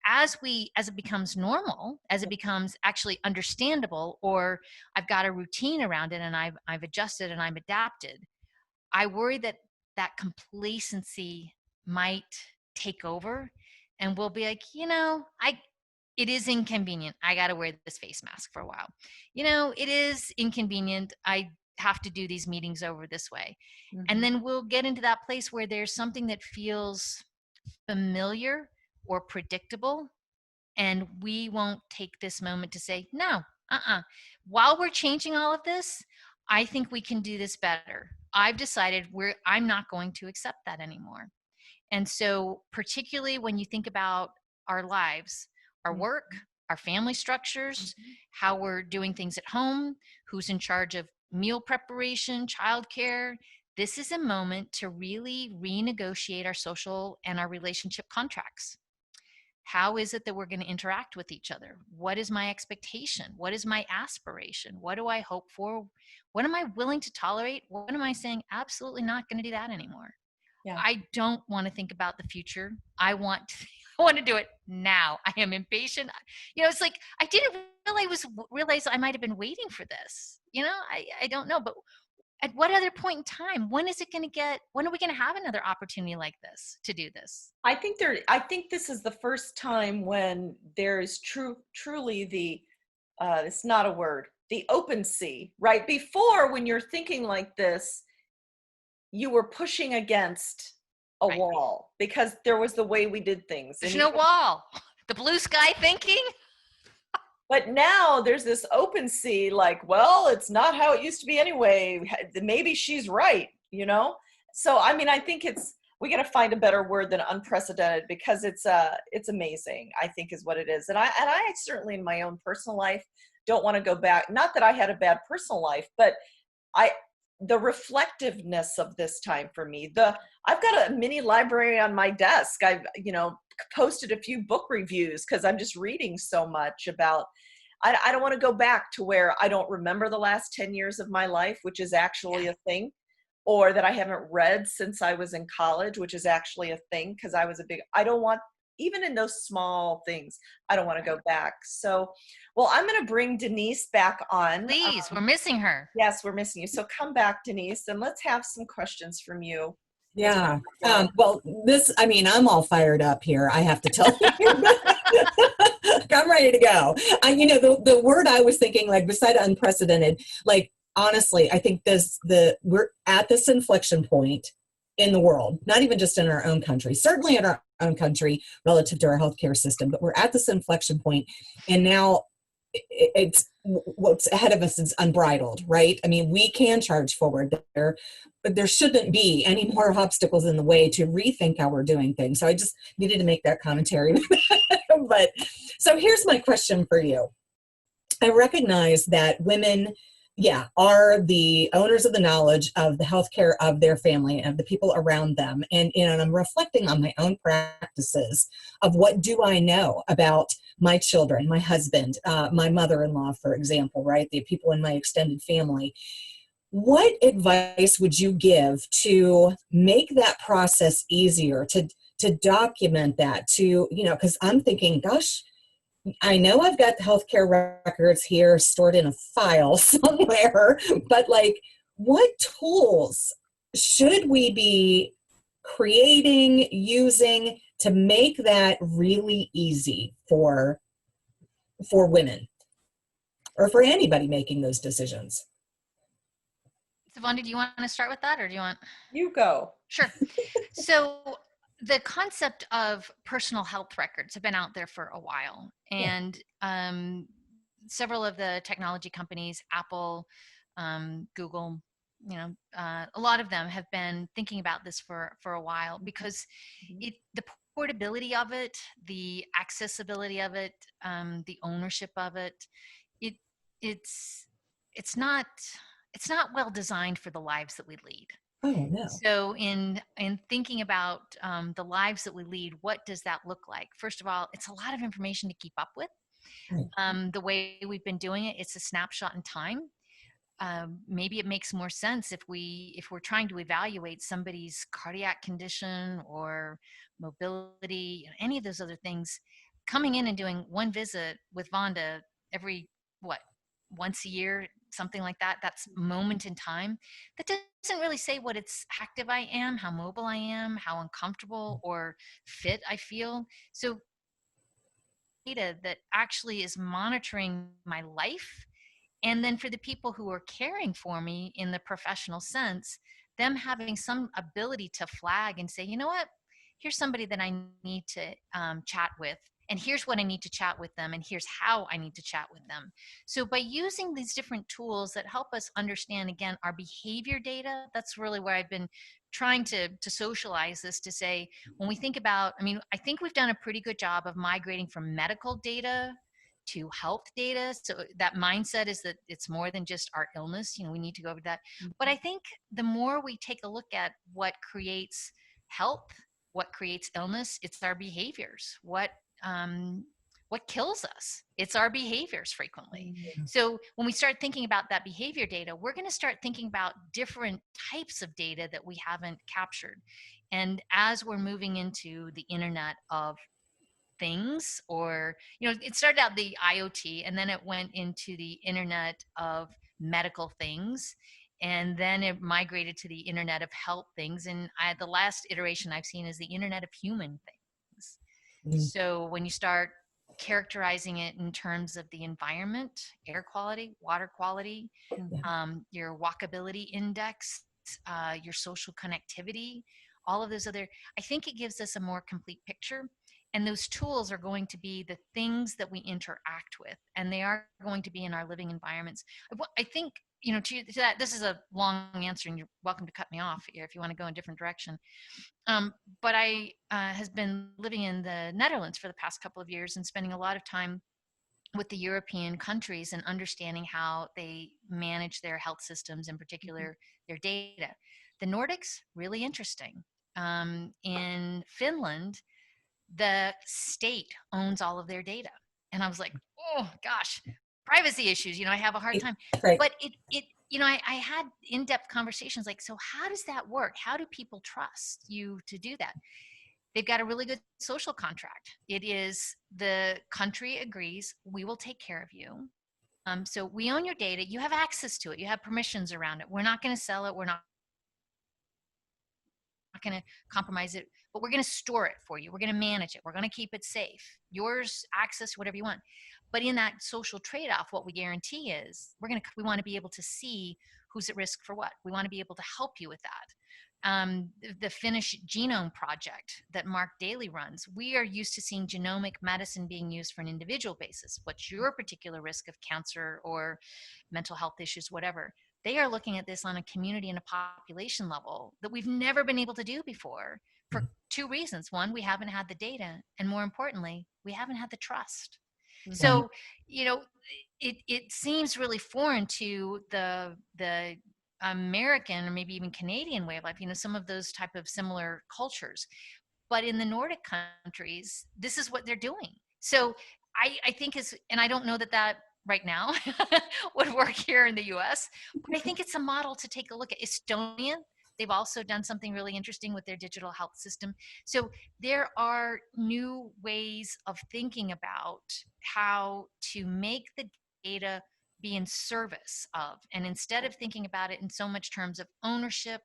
as it becomes normal, as it becomes actually understandable, or I've got a routine around it and I've adjusted and I'm adapted, I worry that complacency might take over, and we'll be like, it is inconvenient. I got to wear this face mask for a while. It is inconvenient. I have to do these meetings over this way. And then we'll get into that place where there's something that feels familiar or predictable, and we won't take this moment to say, no, while we're changing all of this, I think we can do this better. I've decided I'm not going to accept that anymore. And so particularly when you think about our lives, our work, our family structures, how we're doing things at home, who's in charge of meal preparation, childcare, this is a moment to really renegotiate our social and our relationship contracts. How is it that we're going to interact with each other? What is my expectation? What is my aspiration? What do I hope for? What am I willing to tolerate? What am I saying, absolutely not going to do that anymore? Yeah. I don't want to think about the future. I want to do it now. I am impatient. It's like, I didn't realize I might've been waiting for this. I don't know, but at what other point in time, when are we going to have another opportunity like this to do this? I think this is the first time when there is truly it's not a word, the open sea, right? Before, when you're thinking like this, you were pushing against a wall because there was the way we did things. There's no wall. The blue sky thinking. But now there's this open sea, like, well, it's not how it used to be anyway. Maybe she's right, So, I think we got to find a better word than unprecedented, because it's amazing, I think, is what it is. And I certainly in my own personal life don't want to go back. Not that I had a bad personal life, but the reflectiveness of this time for me, I've got a mini library on my desk. I've, posted a few book reviews because I'm just reading so much about, I don't want to go back to where I don't remember the last 10 years of my life, which is actually a thing, or that I haven't read since I was in college, which is actually a thing, because I don't want, even in those small things, I don't want to go back. So, well, I'm going to bring Denise back on. Please, we're missing her. Yes, we're missing you. So come back, Denise, and let's have some questions from you. Yeah. Well, I'm all fired up here, I have to tell you. I'm ready to go. The word I was thinking, like, beside unprecedented, like, honestly, I think we're at this inflection point in the world, not even just in our own country, certainly in our own country relative to our healthcare system, but we're at this inflection point, and now it's what's ahead of us is unbridled, right? We can charge forward there, but there shouldn't be any more obstacles in the way to rethink how we're doing things. So I just needed to make that commentary. But so here's my question for you. I recognize that women yeah, are the owners of the knowledge of the healthcare of their family and of the people around them. And I'm reflecting on my own practices of what do I know about my children, my husband, my mother-in-law, for example, right? The people in my extended family. What advice would you give to make that process easier, to document that, to, because I'm thinking, gosh, I know I've got the healthcare records here stored in a file somewhere, but like, what tools should we be creating, using to make that really easy for women or for anybody making those decisions? Savanda, do you want to start with that, or do you want? You go. Sure. So the concept of personal health records have been out there for a while, and several of the technology companies, Apple, Google, a lot of them have been thinking about this for a while, because the portability of it, the accessibility of it, the ownership of it, it's not well designed for the lives that we lead. Oh, no. So in thinking about the lives that we lead, what does that look like? First of all, it's a lot of information to keep up with. Right. The way we've been doing it, it's a snapshot in time. Maybe it makes more sense if we're trying to evaluate somebody's cardiac condition or mobility, any of those other things, coming in and doing one visit with Vonda every once a year, something like that. That's moment in time. That doesn't really say what it's active I am, how mobile I am, how uncomfortable or fit I feel. So data that actually is monitoring my life. And then for the people who are caring for me in the professional sense, them having some ability to flag and say, you know what, here's somebody that I need to chat with. And here's what I need to chat with them. And here's how I need to chat with them. So by using these different tools that help us understand, again, our behavior data, that's really where I've been trying to socialize this, to say, when we think about, I think we've done a pretty good job of migrating from medical data to health data. So that mindset is that it's more than just our illness. We need to go over that. But I think the more we take a look at what creates health, what creates illness, it's our behaviors. What kills us? It's our behaviors frequently. So when we start thinking about that behavior data, we're going to start thinking about different types of data that we haven't captured. And as we're moving into the Internet of Things, or it started out the IoT, and then it went into the Internet of Medical Things, and then it migrated to the Internet of Health Things, and the last iteration I've seen is the Internet of Human Things. So when you start characterizing it in terms of the environment, air quality, water quality, your walkability index, your social connectivity, all of those other, I think it gives us a more complete picture. And those tools are going to be the things that we interact with, and they are going to be in our living environments. I think, to that, this is a long answer, and you're welcome to cut me off here if you want to go in a different direction. But I has been living in the Netherlands for the past couple of years and spending a lot of time with the European countries and understanding how they manage their health systems, in particular their data. The Nordics, really interesting. In Finland, the state owns all of their data. And I was like, oh gosh, privacy issues, I have a hard time. Right. But I had in-depth conversations like, so how does that work? How do people trust you to do that? They've got a really good social contract. It is, the country agrees, we will take care of you. So we own your data. You have access to it. You have permissions around it. We're not going to sell it. We're not going to compromise it, but we're going to store it for you. We're going to manage it. We're going to keep it safe. Yours, access, whatever you want. But in that social trade-off, what we guarantee is we want to be able to see who's at risk for what. We want to be able to help you with that. The Finnish Genome Project that Mark Daly runs, we are used to seeing genomic medicine being used for an individual basis. What's your particular risk of cancer or mental health issues, whatever? They are looking at this on a community and a population level that we've never been able to do before, for two reasons. One, we haven't had the data, and more importantly, we haven't had the trust. So, you know, it seems really foreign to the American or maybe even Canadian way of life, you know, some of those type of similar cultures. But in the Nordic countries, this is what they're doing. So I think and I don't know that right now would work here in the US, but I think it's a model to take a look at. Estonia, they've also done something really interesting with their digital health system. So there are new ways of thinking about how to make the data be in service of, and instead of thinking about it in so much terms of ownership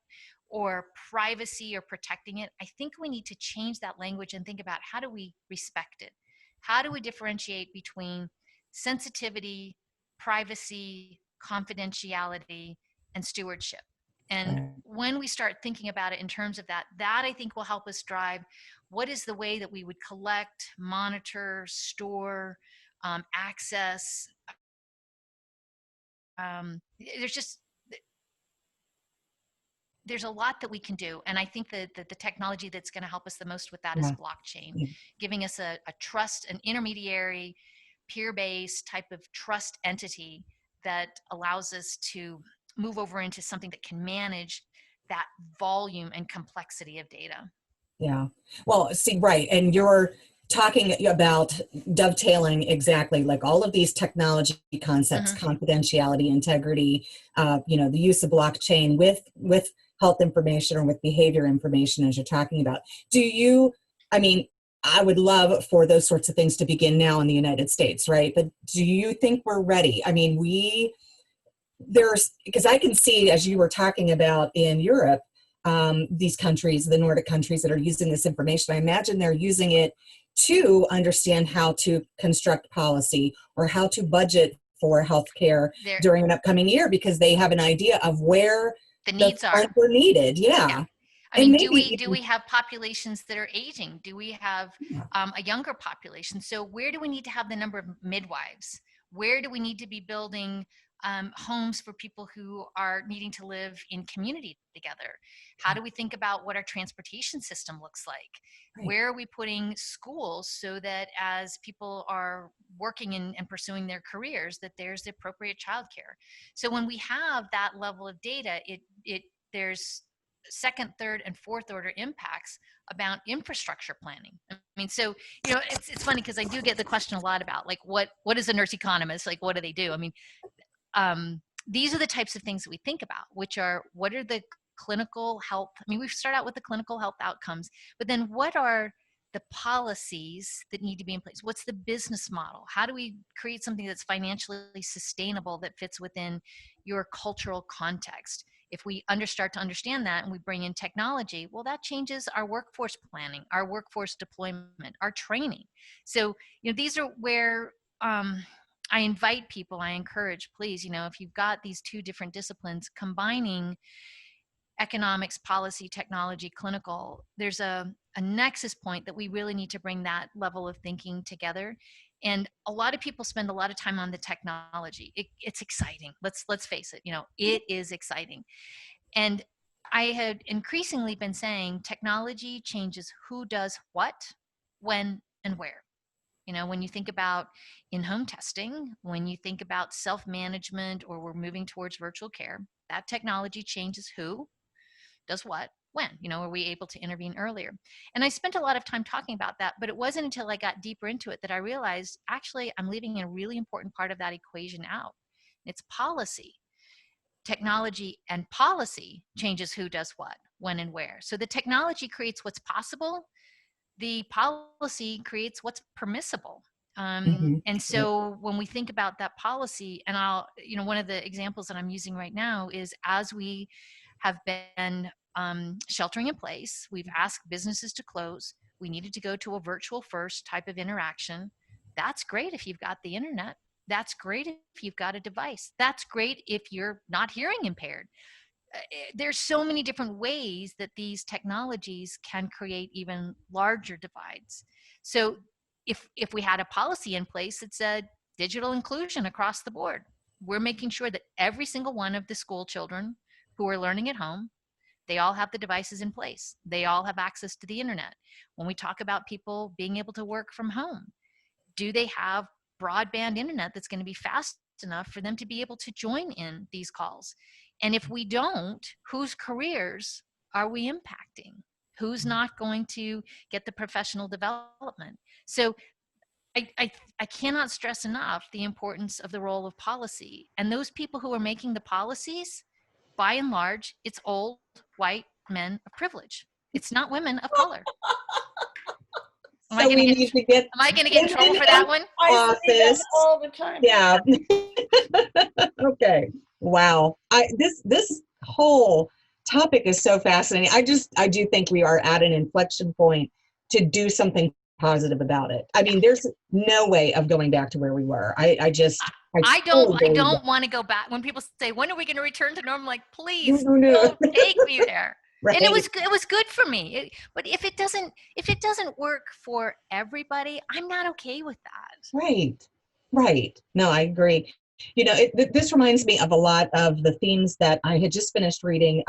or privacy or protecting it, I think we need to change that language and think about how do we respect it? How do we differentiate between sensitivity, privacy, confidentiality, and stewardship? And when we start thinking about it in terms of that I think will help us drive what is the way that we would collect, monitor, store, access. There's just there's a lot that we can do. And I think that the technology that's going to help us the most with that is blockchain, giving us a trust, an intermediary, peer-based type of trust entity that allows us to move over into something that can manage that volume and complexity of data. Yeah. Well, see, right. And you're talking about dovetailing exactly like all of these technology concepts, confidentiality, integrity, you know, the use of blockchain with health information or with behavior information, as you're talking about. I mean, I would love for those sorts of things to begin now in the United States, right? But do you think we're ready? I mean, because I can see, as you were talking about in Europe, these countries, the Nordic countries that are using this information, I imagine they're using it to understand how to construct policy or how to budget for healthcare during an upcoming year, because they have an idea of where the needs are needed. Yeah. I mean, do we have populations that are aging? Do we have a younger population? So where do we need to have the number of midwives? Where do we need to be building homes for people who are needing to live in community together? How do we think about what our transportation system looks like? Where are we putting schools so that as people are working and pursuing their careers, that there's the appropriate childcare? So when we have that level of data, there's second, third, and fourth order impacts about infrastructure planning. I mean, so, you know, it's funny because I do get the question a lot about like, what is a nurse economist? Like, what do they do? I mean, these are the types of things that we think about, which are, what are the clinical health? I mean, we start out with the clinical health outcomes, but then what are the policies that need to be in place? What's the business model? How do we create something that's financially sustainable that fits within your cultural context? If we start to understand that and we bring in technology, well, that changes our workforce planning, our workforce deployment, our training. So, you know, these are where I invite people, I encourage, please, you know, if you've got these two different disciplines, combining economics, policy, technology, clinical, there's a nexus point that we really need to bring that level of thinking together. And a lot of people spend a lot of time on the technology. It's exciting. Let's face it, you know, it is exciting. And I had increasingly been saying technology changes who does what, when, and where. You know, when you think about in-home testing, when you think about self-management, or we're moving towards virtual care, that technology changes who does what, when. You know, are we able to intervene earlier? And I spent a lot of time talking about that, but it wasn't until I got deeper into it that I realized, actually, I'm leaving a really important part of that equation out. It's policy. Technology and policy changes who does what, when, and where. So the technology creates what's possible. The policy creates what's permissible. And so when we think about that policy, and you know, one of the examples that I'm using right now is, as we have been sheltering in place, we've asked businesses to close. We needed to go to a virtual first type of interaction. That's great if you've got the internet. That's great if you've got a device. That's great if you're not hearing impaired. There's so many different ways that these technologies can create even larger divides. So if we had a policy in place that said digital inclusion across the board, we're making sure that every single one of the school children who are learning at home, they all have the devices in place. They all have access to the internet. When we talk about people being able to work from home, do they have broadband internet that's going to be fast enough for them to be able to join in these calls. And if we don't, whose careers are we impacting? Who's not going to get the professional development? So I cannot stress enough the importance of the role of policy. And those people who are making the policies, by and large, it's old white men of privilege. It's not women of color. Am I So we going need to get to get in trouble for that one? I say that office. all the time. Yeah. Okay. Wow. This whole topic is so fascinating. I do think we are at an inflection point to do something positive about it. I mean, there's no way of going back to where we were. I don't want to go back. When people say, when are we going to return to normal? I'm like, please No. don't take me there. Right. And it was good for me. But if it doesn't work for everybody, I'm not okay with that. Right. No, I agree. You know, this reminds me of a lot of the themes that I had just finished reading.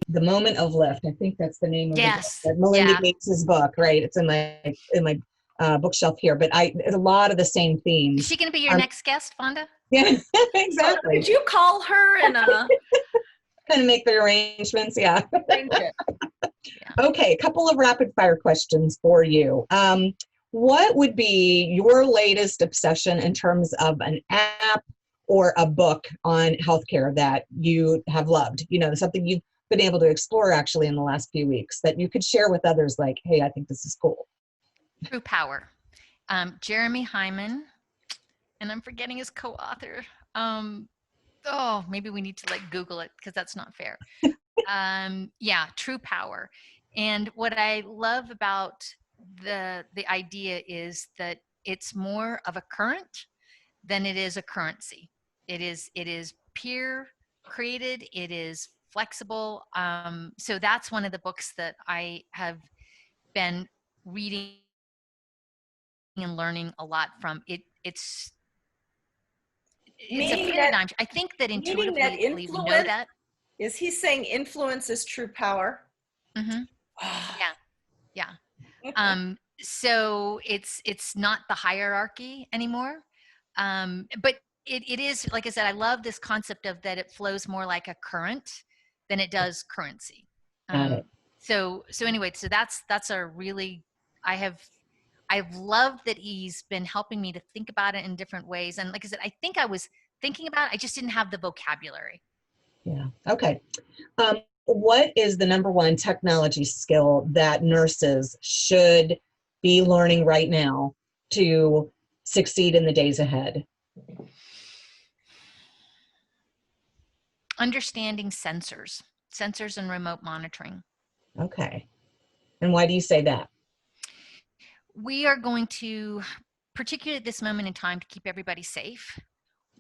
The Moment of Lift. I think that's the name of it. Melinda Gates's book, right? It's in my bookshelf here. But a lot of the same themes. Is she going to be your next guest, Fonda? Yeah, exactly. Could you call her and kind of make the arrangements? Yeah. arrange it? Okay, a couple of rapid fire questions for you. What would be your latest obsession in terms of an app or a book on healthcare that you have loved? You know, something you've been able to explore actually in the last few weeks that you could share with others, like, hey, I think this is cool. True Power. Jeremy Hyman, and I'm forgetting his co-author. Maybe we need to like Google it because that's not fair. True Power. And what I love about the idea is that it's more of a current than it is a currency. It is peer created. It is flexible. So that's one of the books that I have been reading and learning a lot from. It's a paradigm. I think that intuitively we know that. Is he saying influence is true power? Mm-hmm. Yeah. So it's not the hierarchy anymore. But it is, like I said, I love this concept of that it flows more like a current than it does currency. So anyway, so that's a really, I've loved that he's been helping me to think about it in different ways. And like I said, I think I was thinking about it, I just didn't have the vocabulary. Yeah. Okay. What is the number one technology skill that nurses should be learning right now to succeed in the days ahead? Understanding sensors and remote monitoring. Okay. And why do you say that? We are going to, particularly at this moment in time, to keep everybody safe,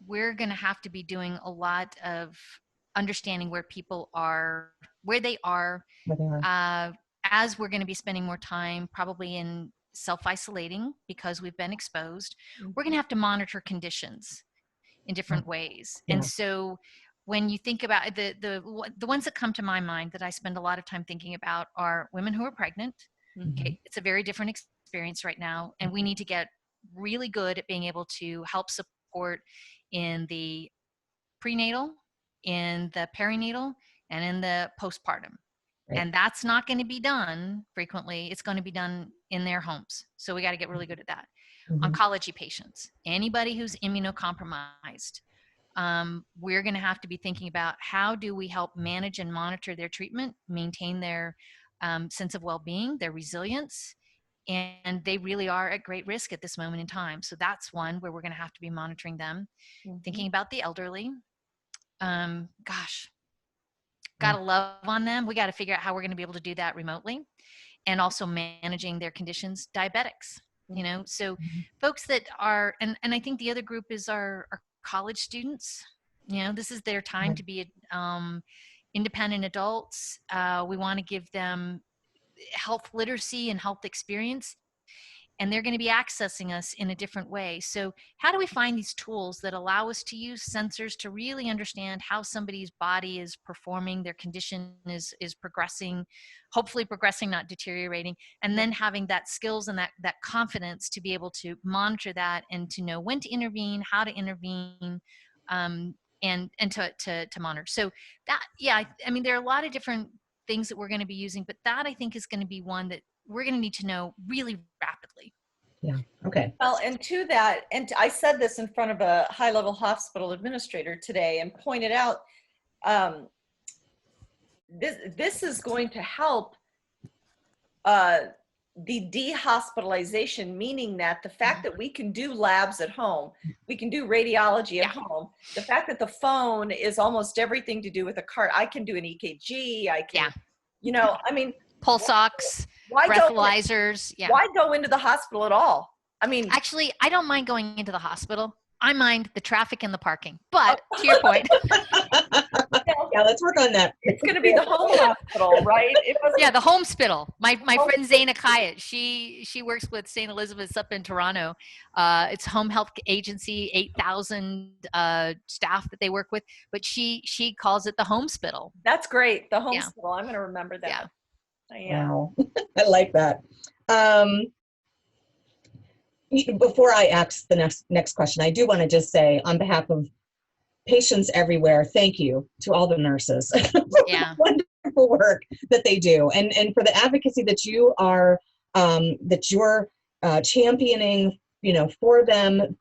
we're going to have to be doing a lot of understanding where people are, where they are, as we're going to be spending more time probably in self-isolating because we've been exposed. We're going to have to monitor conditions in different ways. Yeah. And so when you think about the ones that come to my mind that I spend a lot of time thinking about are women who are pregnant. Mm-hmm. Okay, it's a very different experience right now, and we need to get really good at being able to help support in the prenatal, in the perinatal, and in the postpartum. Right. And that's not going to be done frequently. It's going to be done in their homes. So we got to get really good at that. Mm-hmm. Oncology patients, anybody who's immunocompromised, we're going to have to be thinking about how do we help manage and monitor their treatment, maintain their sense of well-being, their resilience, and they really are at great risk at this moment in time. So that's one where we're going to have to be monitoring them. Mm-hmm. Thinking about the elderly, got to love on them. We got to figure out how we're going to be able to do that remotely, and also managing their conditions. Diabetics, so folks that are, and I think the other group is our college students. This is their time to be independent adults. We want to give them health literacy and health experience. and they're going to be accessing us in a different way. So how do we find these tools that allow us to use sensors to really understand how somebody's body is performing, their condition is progressing, hopefully progressing, not deteriorating, and then having that skills and that confidence to be able to monitor that and to know when to intervene, how to intervene, and to monitor. So that, yeah, I mean, there are a lot of different things that we're going to be using, but that I think is going to be one that we're going to need to know really rapidly. Yeah. Okay. Well, and to that, and I said this in front of a high-level hospital administrator today and pointed out this is going to help the dehospitalization, meaning that the fact that we can do labs at home, we can do radiology at home, the fact that the phone is almost everything to do with a cart. I can do an EKG, I can, you know, I mean, pulse ox, breathalyzers. Why go into the hospital at all? I mean, actually, I don't mind going into the hospital. I mind the traffic and the parking. But to your point, yeah, let's work on that. It's going to be the home hospital, right? Yeah, the home hospital. My friend Zaina Kayat, she works with St. Elizabeth's up in Toronto. It's home health agency, 8,000 staff that they work with, but she calls it the home hospital. That's great. The home hospital. I'm going to remember that. Yeah. Wow. I like that. Before I ask the next question, I do want to just say on behalf of patients everywhere, thank you to all the nurses for the wonderful work that they do, and for the advocacy that you are you're championing, you know, for them,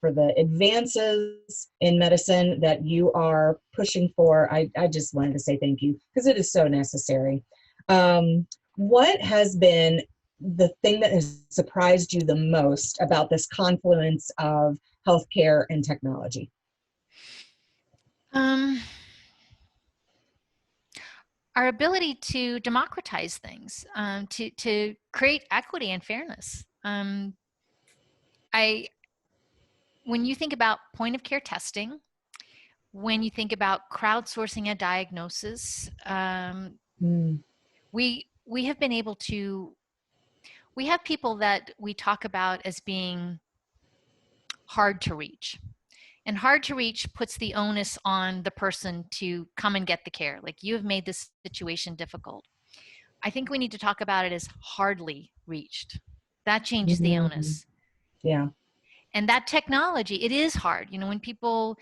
for the advances in medicine that you are pushing for. I just wanted to say thank you because it is so necessary. What has been the thing that has surprised you the most about this confluence of healthcare and technology? Our ability to democratize things, to create equity and fairness. When you think about point of care testing, when you think about crowdsourcing a diagnosis, we have been able to, we have people that we talk about as being hard to reach. And hard to reach puts the onus on the person to come and get the care. Like, you have made this situation difficult. I think we need to talk about it as hardly reached. That changes the onus. Yeah. And that technology, it is hard. You know, when people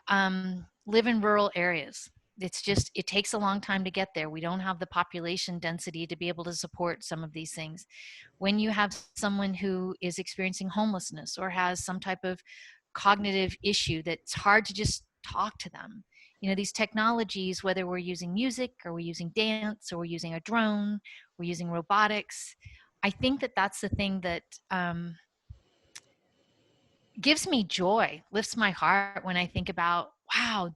live in rural areas, it takes a long time to get there. We don't have the population density to be able to support some of these things. When you have someone who is experiencing homelessness or has some type of cognitive issue that's hard to just talk to them, you know, these technologies, whether we're using music or we're using dance or we're using a drone, we're using robotics, I think that that's the thing that gives me joy, lifts my heart when I think about, wow,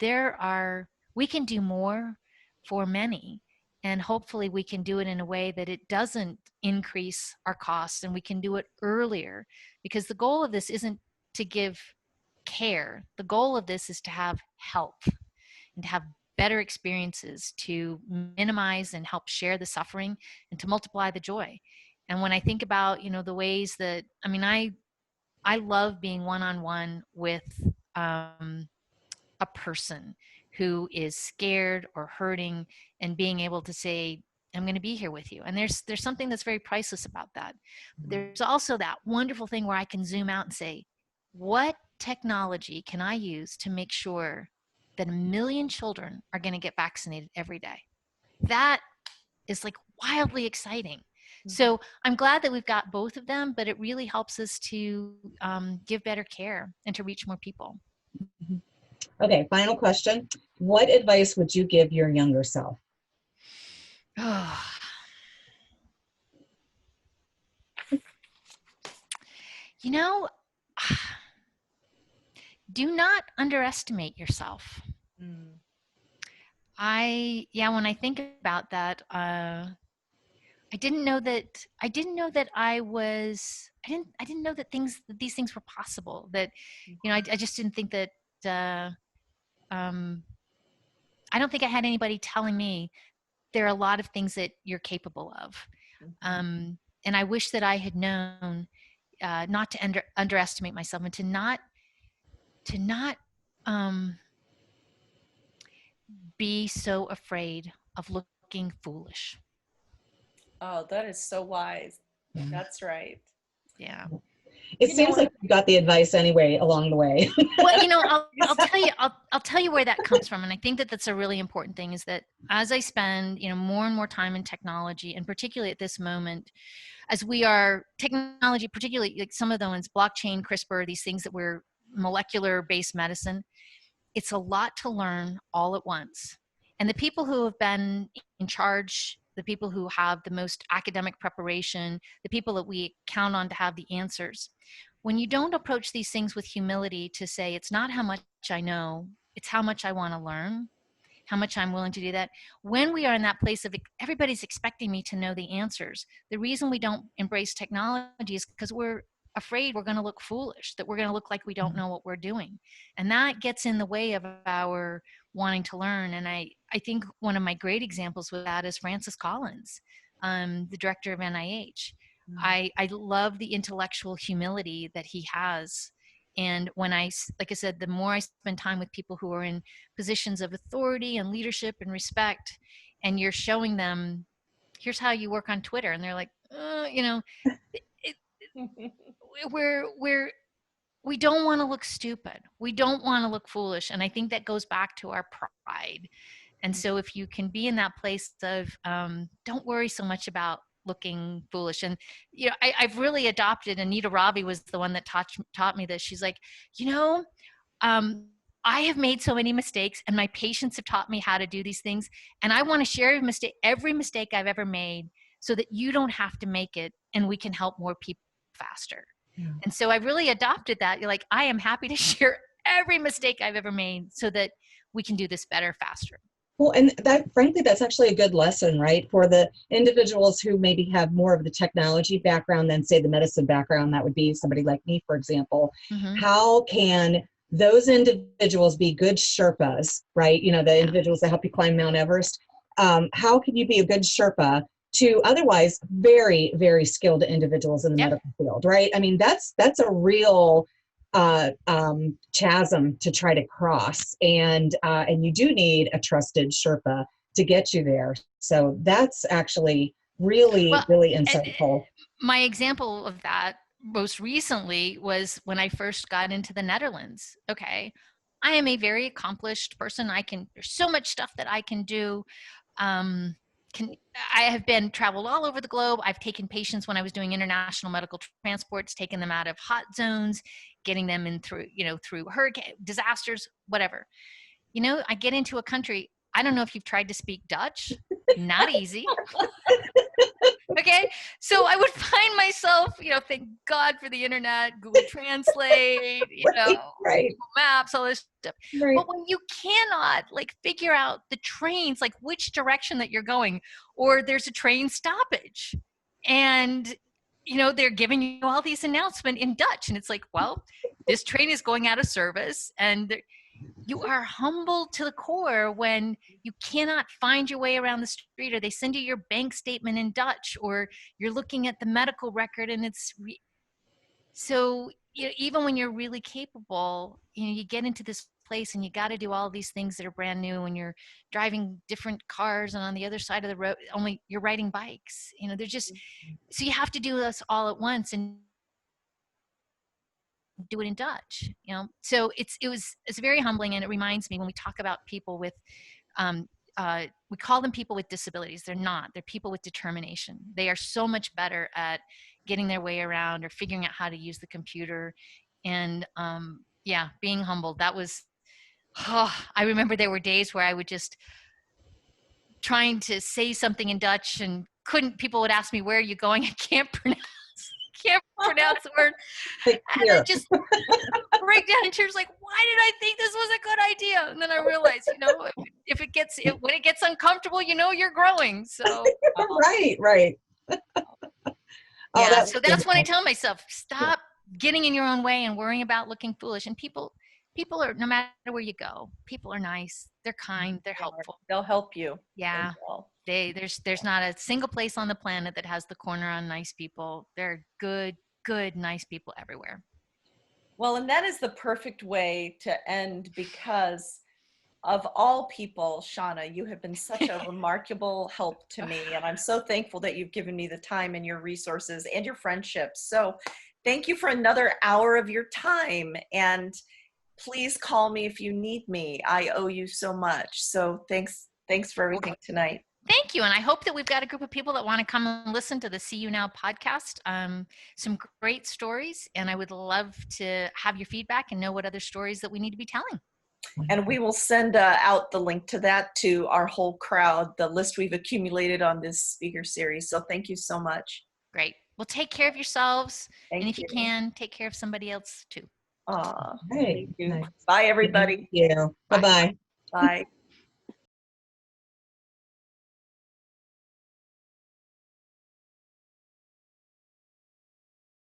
we can do more for many, and hopefully we can do it in a way that it doesn't increase our costs, and we can do it earlier, because the goal of this isn't to give care. The goal of this is to have health and to have better experiences, to minimize and help share the suffering and to multiply the joy. And when I think about, you know, the ways that, I mean, I love being one-on-one with a person who is scared or hurting, and being able to say, I'm going to be here with you. And there's something that's very priceless about that. But there's also that wonderful thing where I can zoom out and say, what technology can I use to make sure that 1 million children are going to get vaccinated every day? That is like wildly exciting. So I'm glad that we've got both of them, but it really helps us to give better care and to reach more people. Okay, final question. What advice would you give your younger self? You know, do not underestimate yourself. When I think about that, I didn't know that these things were possible. That, you know, I just didn't think that, I don't think I had anybody telling me there are a lot of things that you're capable of. And I wish that I had known not to underestimate myself, and to not be so afraid of looking foolish. Oh, that is so wise. Yeah. That's right. Yeah. It seems like you got the advice anyway along the way. Well, I'll tell you where that comes from. And I think that that's a really important thing, is that as I spend, more and more time in technology, and particularly at this moment, as we are technology, particularly like some of the ones, blockchain, CRISPR, these things that we're molecular based medicine, it's a lot to learn all at once. And the people who have been in charge, the people who have the most academic preparation, the people that we count on to have the answers, when you don't approach these things with humility to say, it's not how much I know, it's how much I want to learn, how much I'm willing to do that. When we are in that place of everybody's expecting me to know the answers, the reason we don't embrace technology is because we're afraid we're going to look foolish, that we're going to look like we don't know what we're doing. And that gets in the way of our wanting to learn. And I think one of my great examples with that is Francis Collins, the director of NIH. I love the intellectual humility that he has. And when like I said, the more I spend time with people who are in positions of authority and leadership and respect, and you're showing them, here's how you work on Twitter, and they're like, we don't want to look stupid. We don't want to look foolish. And I think that goes back to our pride. And so if you can be in that place of don't worry so much about looking foolish. And I've really adopted, Anita Ravi was the one that taught me this. She's like, I have made so many mistakes, and my patients have taught me how to do these things, and I want to share every mistake I've ever made, so that you don't have to make it, and we can help more people faster. Yeah. And so I really adopted that. You're like, I am happy to share every mistake I've ever made, so that we can do this better, faster. Well, and frankly, that's actually a good lesson, right? For the individuals who maybe have more of the technology background than, say, the medicine background. That would be somebody like me, for example. Mm-hmm. How can those individuals be good Sherpas, right? The individuals that help you climb Mount Everest. How can you be a good Sherpa to otherwise very, very skilled individuals in the medical field, right? I mean, that's a real chasm to try to cross, and you do need a trusted Sherpa to get you there. So that's actually really insightful. My example of that most recently was when I first got into the Netherlands. Okay, I am a very accomplished person. There's so much stuff that I can do. I have been traveled all over the globe. I've taken patients when I was doing international medical transports, taken them out of hot zones, getting them in through hurricane disasters, whatever. I get into a country. I don't know if you've tried to speak Dutch. Not easy. Okay. So I would find myself, thank God for the internet, Google Translate, right. Google Maps, all this stuff. Right. But when you cannot figure out the trains, which direction that you're going, or there's a train stoppage, and they're giving you all these announcements in Dutch, and it's like, well, this train is going out of service, and you are humbled to the core when you cannot find your way around the street, or they send you your bank statement in Dutch, or you're looking at the medical record and it's so even when you're really capable, you get into this place and you got to do all these things that are brand new, when you're driving different cars and on the other side of the road, only you're riding bikes, they're just, so you have to do this all at once and do it in Dutch, so it's very humbling. And it reminds me, when we talk about people with we call them people with disabilities. They're people with determination. They are so much better at getting their way around or figuring out how to use the computer. And being humbled, that was, I remember there were days where I would just trying to say something in Dutch and people would ask me, where are you going? I can't pronounce the word. And I just break down in tears, like, why did I think this was a good idea? And then I realized, when it gets uncomfortable, you're growing. So right. So that's when I tell myself, stop getting in your own way and worrying about looking foolish. And people are, no matter where you go, people are nice, they're kind, they're helpful. They'll help you. Yeah. There's not a single place on the planet that has the corner on nice people. They're good good, nice people everywhere. Well, and that is the perfect way to end, because of all people, Shawna, you have been such a remarkable help to me. And I'm so thankful that you've given me the time and your resources and your friendships. So thank you for another hour of your time. And please call me if you need me. I owe you so much. So thanks for everything tonight. Thank you. And I hope that we've got a group of people that want to come and listen to the See You Now podcast. Some great stories. And I would love to have your feedback and know what other stories that we need to be telling. And we will send out the link to that to our whole crowd, the list we've accumulated on this speaker series. So thank you so much. Great. Well, take care of yourselves. Thank and if you you can, take care of somebody else too. Aw, Right. thank you. Nice. Bye, everybody. Thank you. Bye-bye. Bye.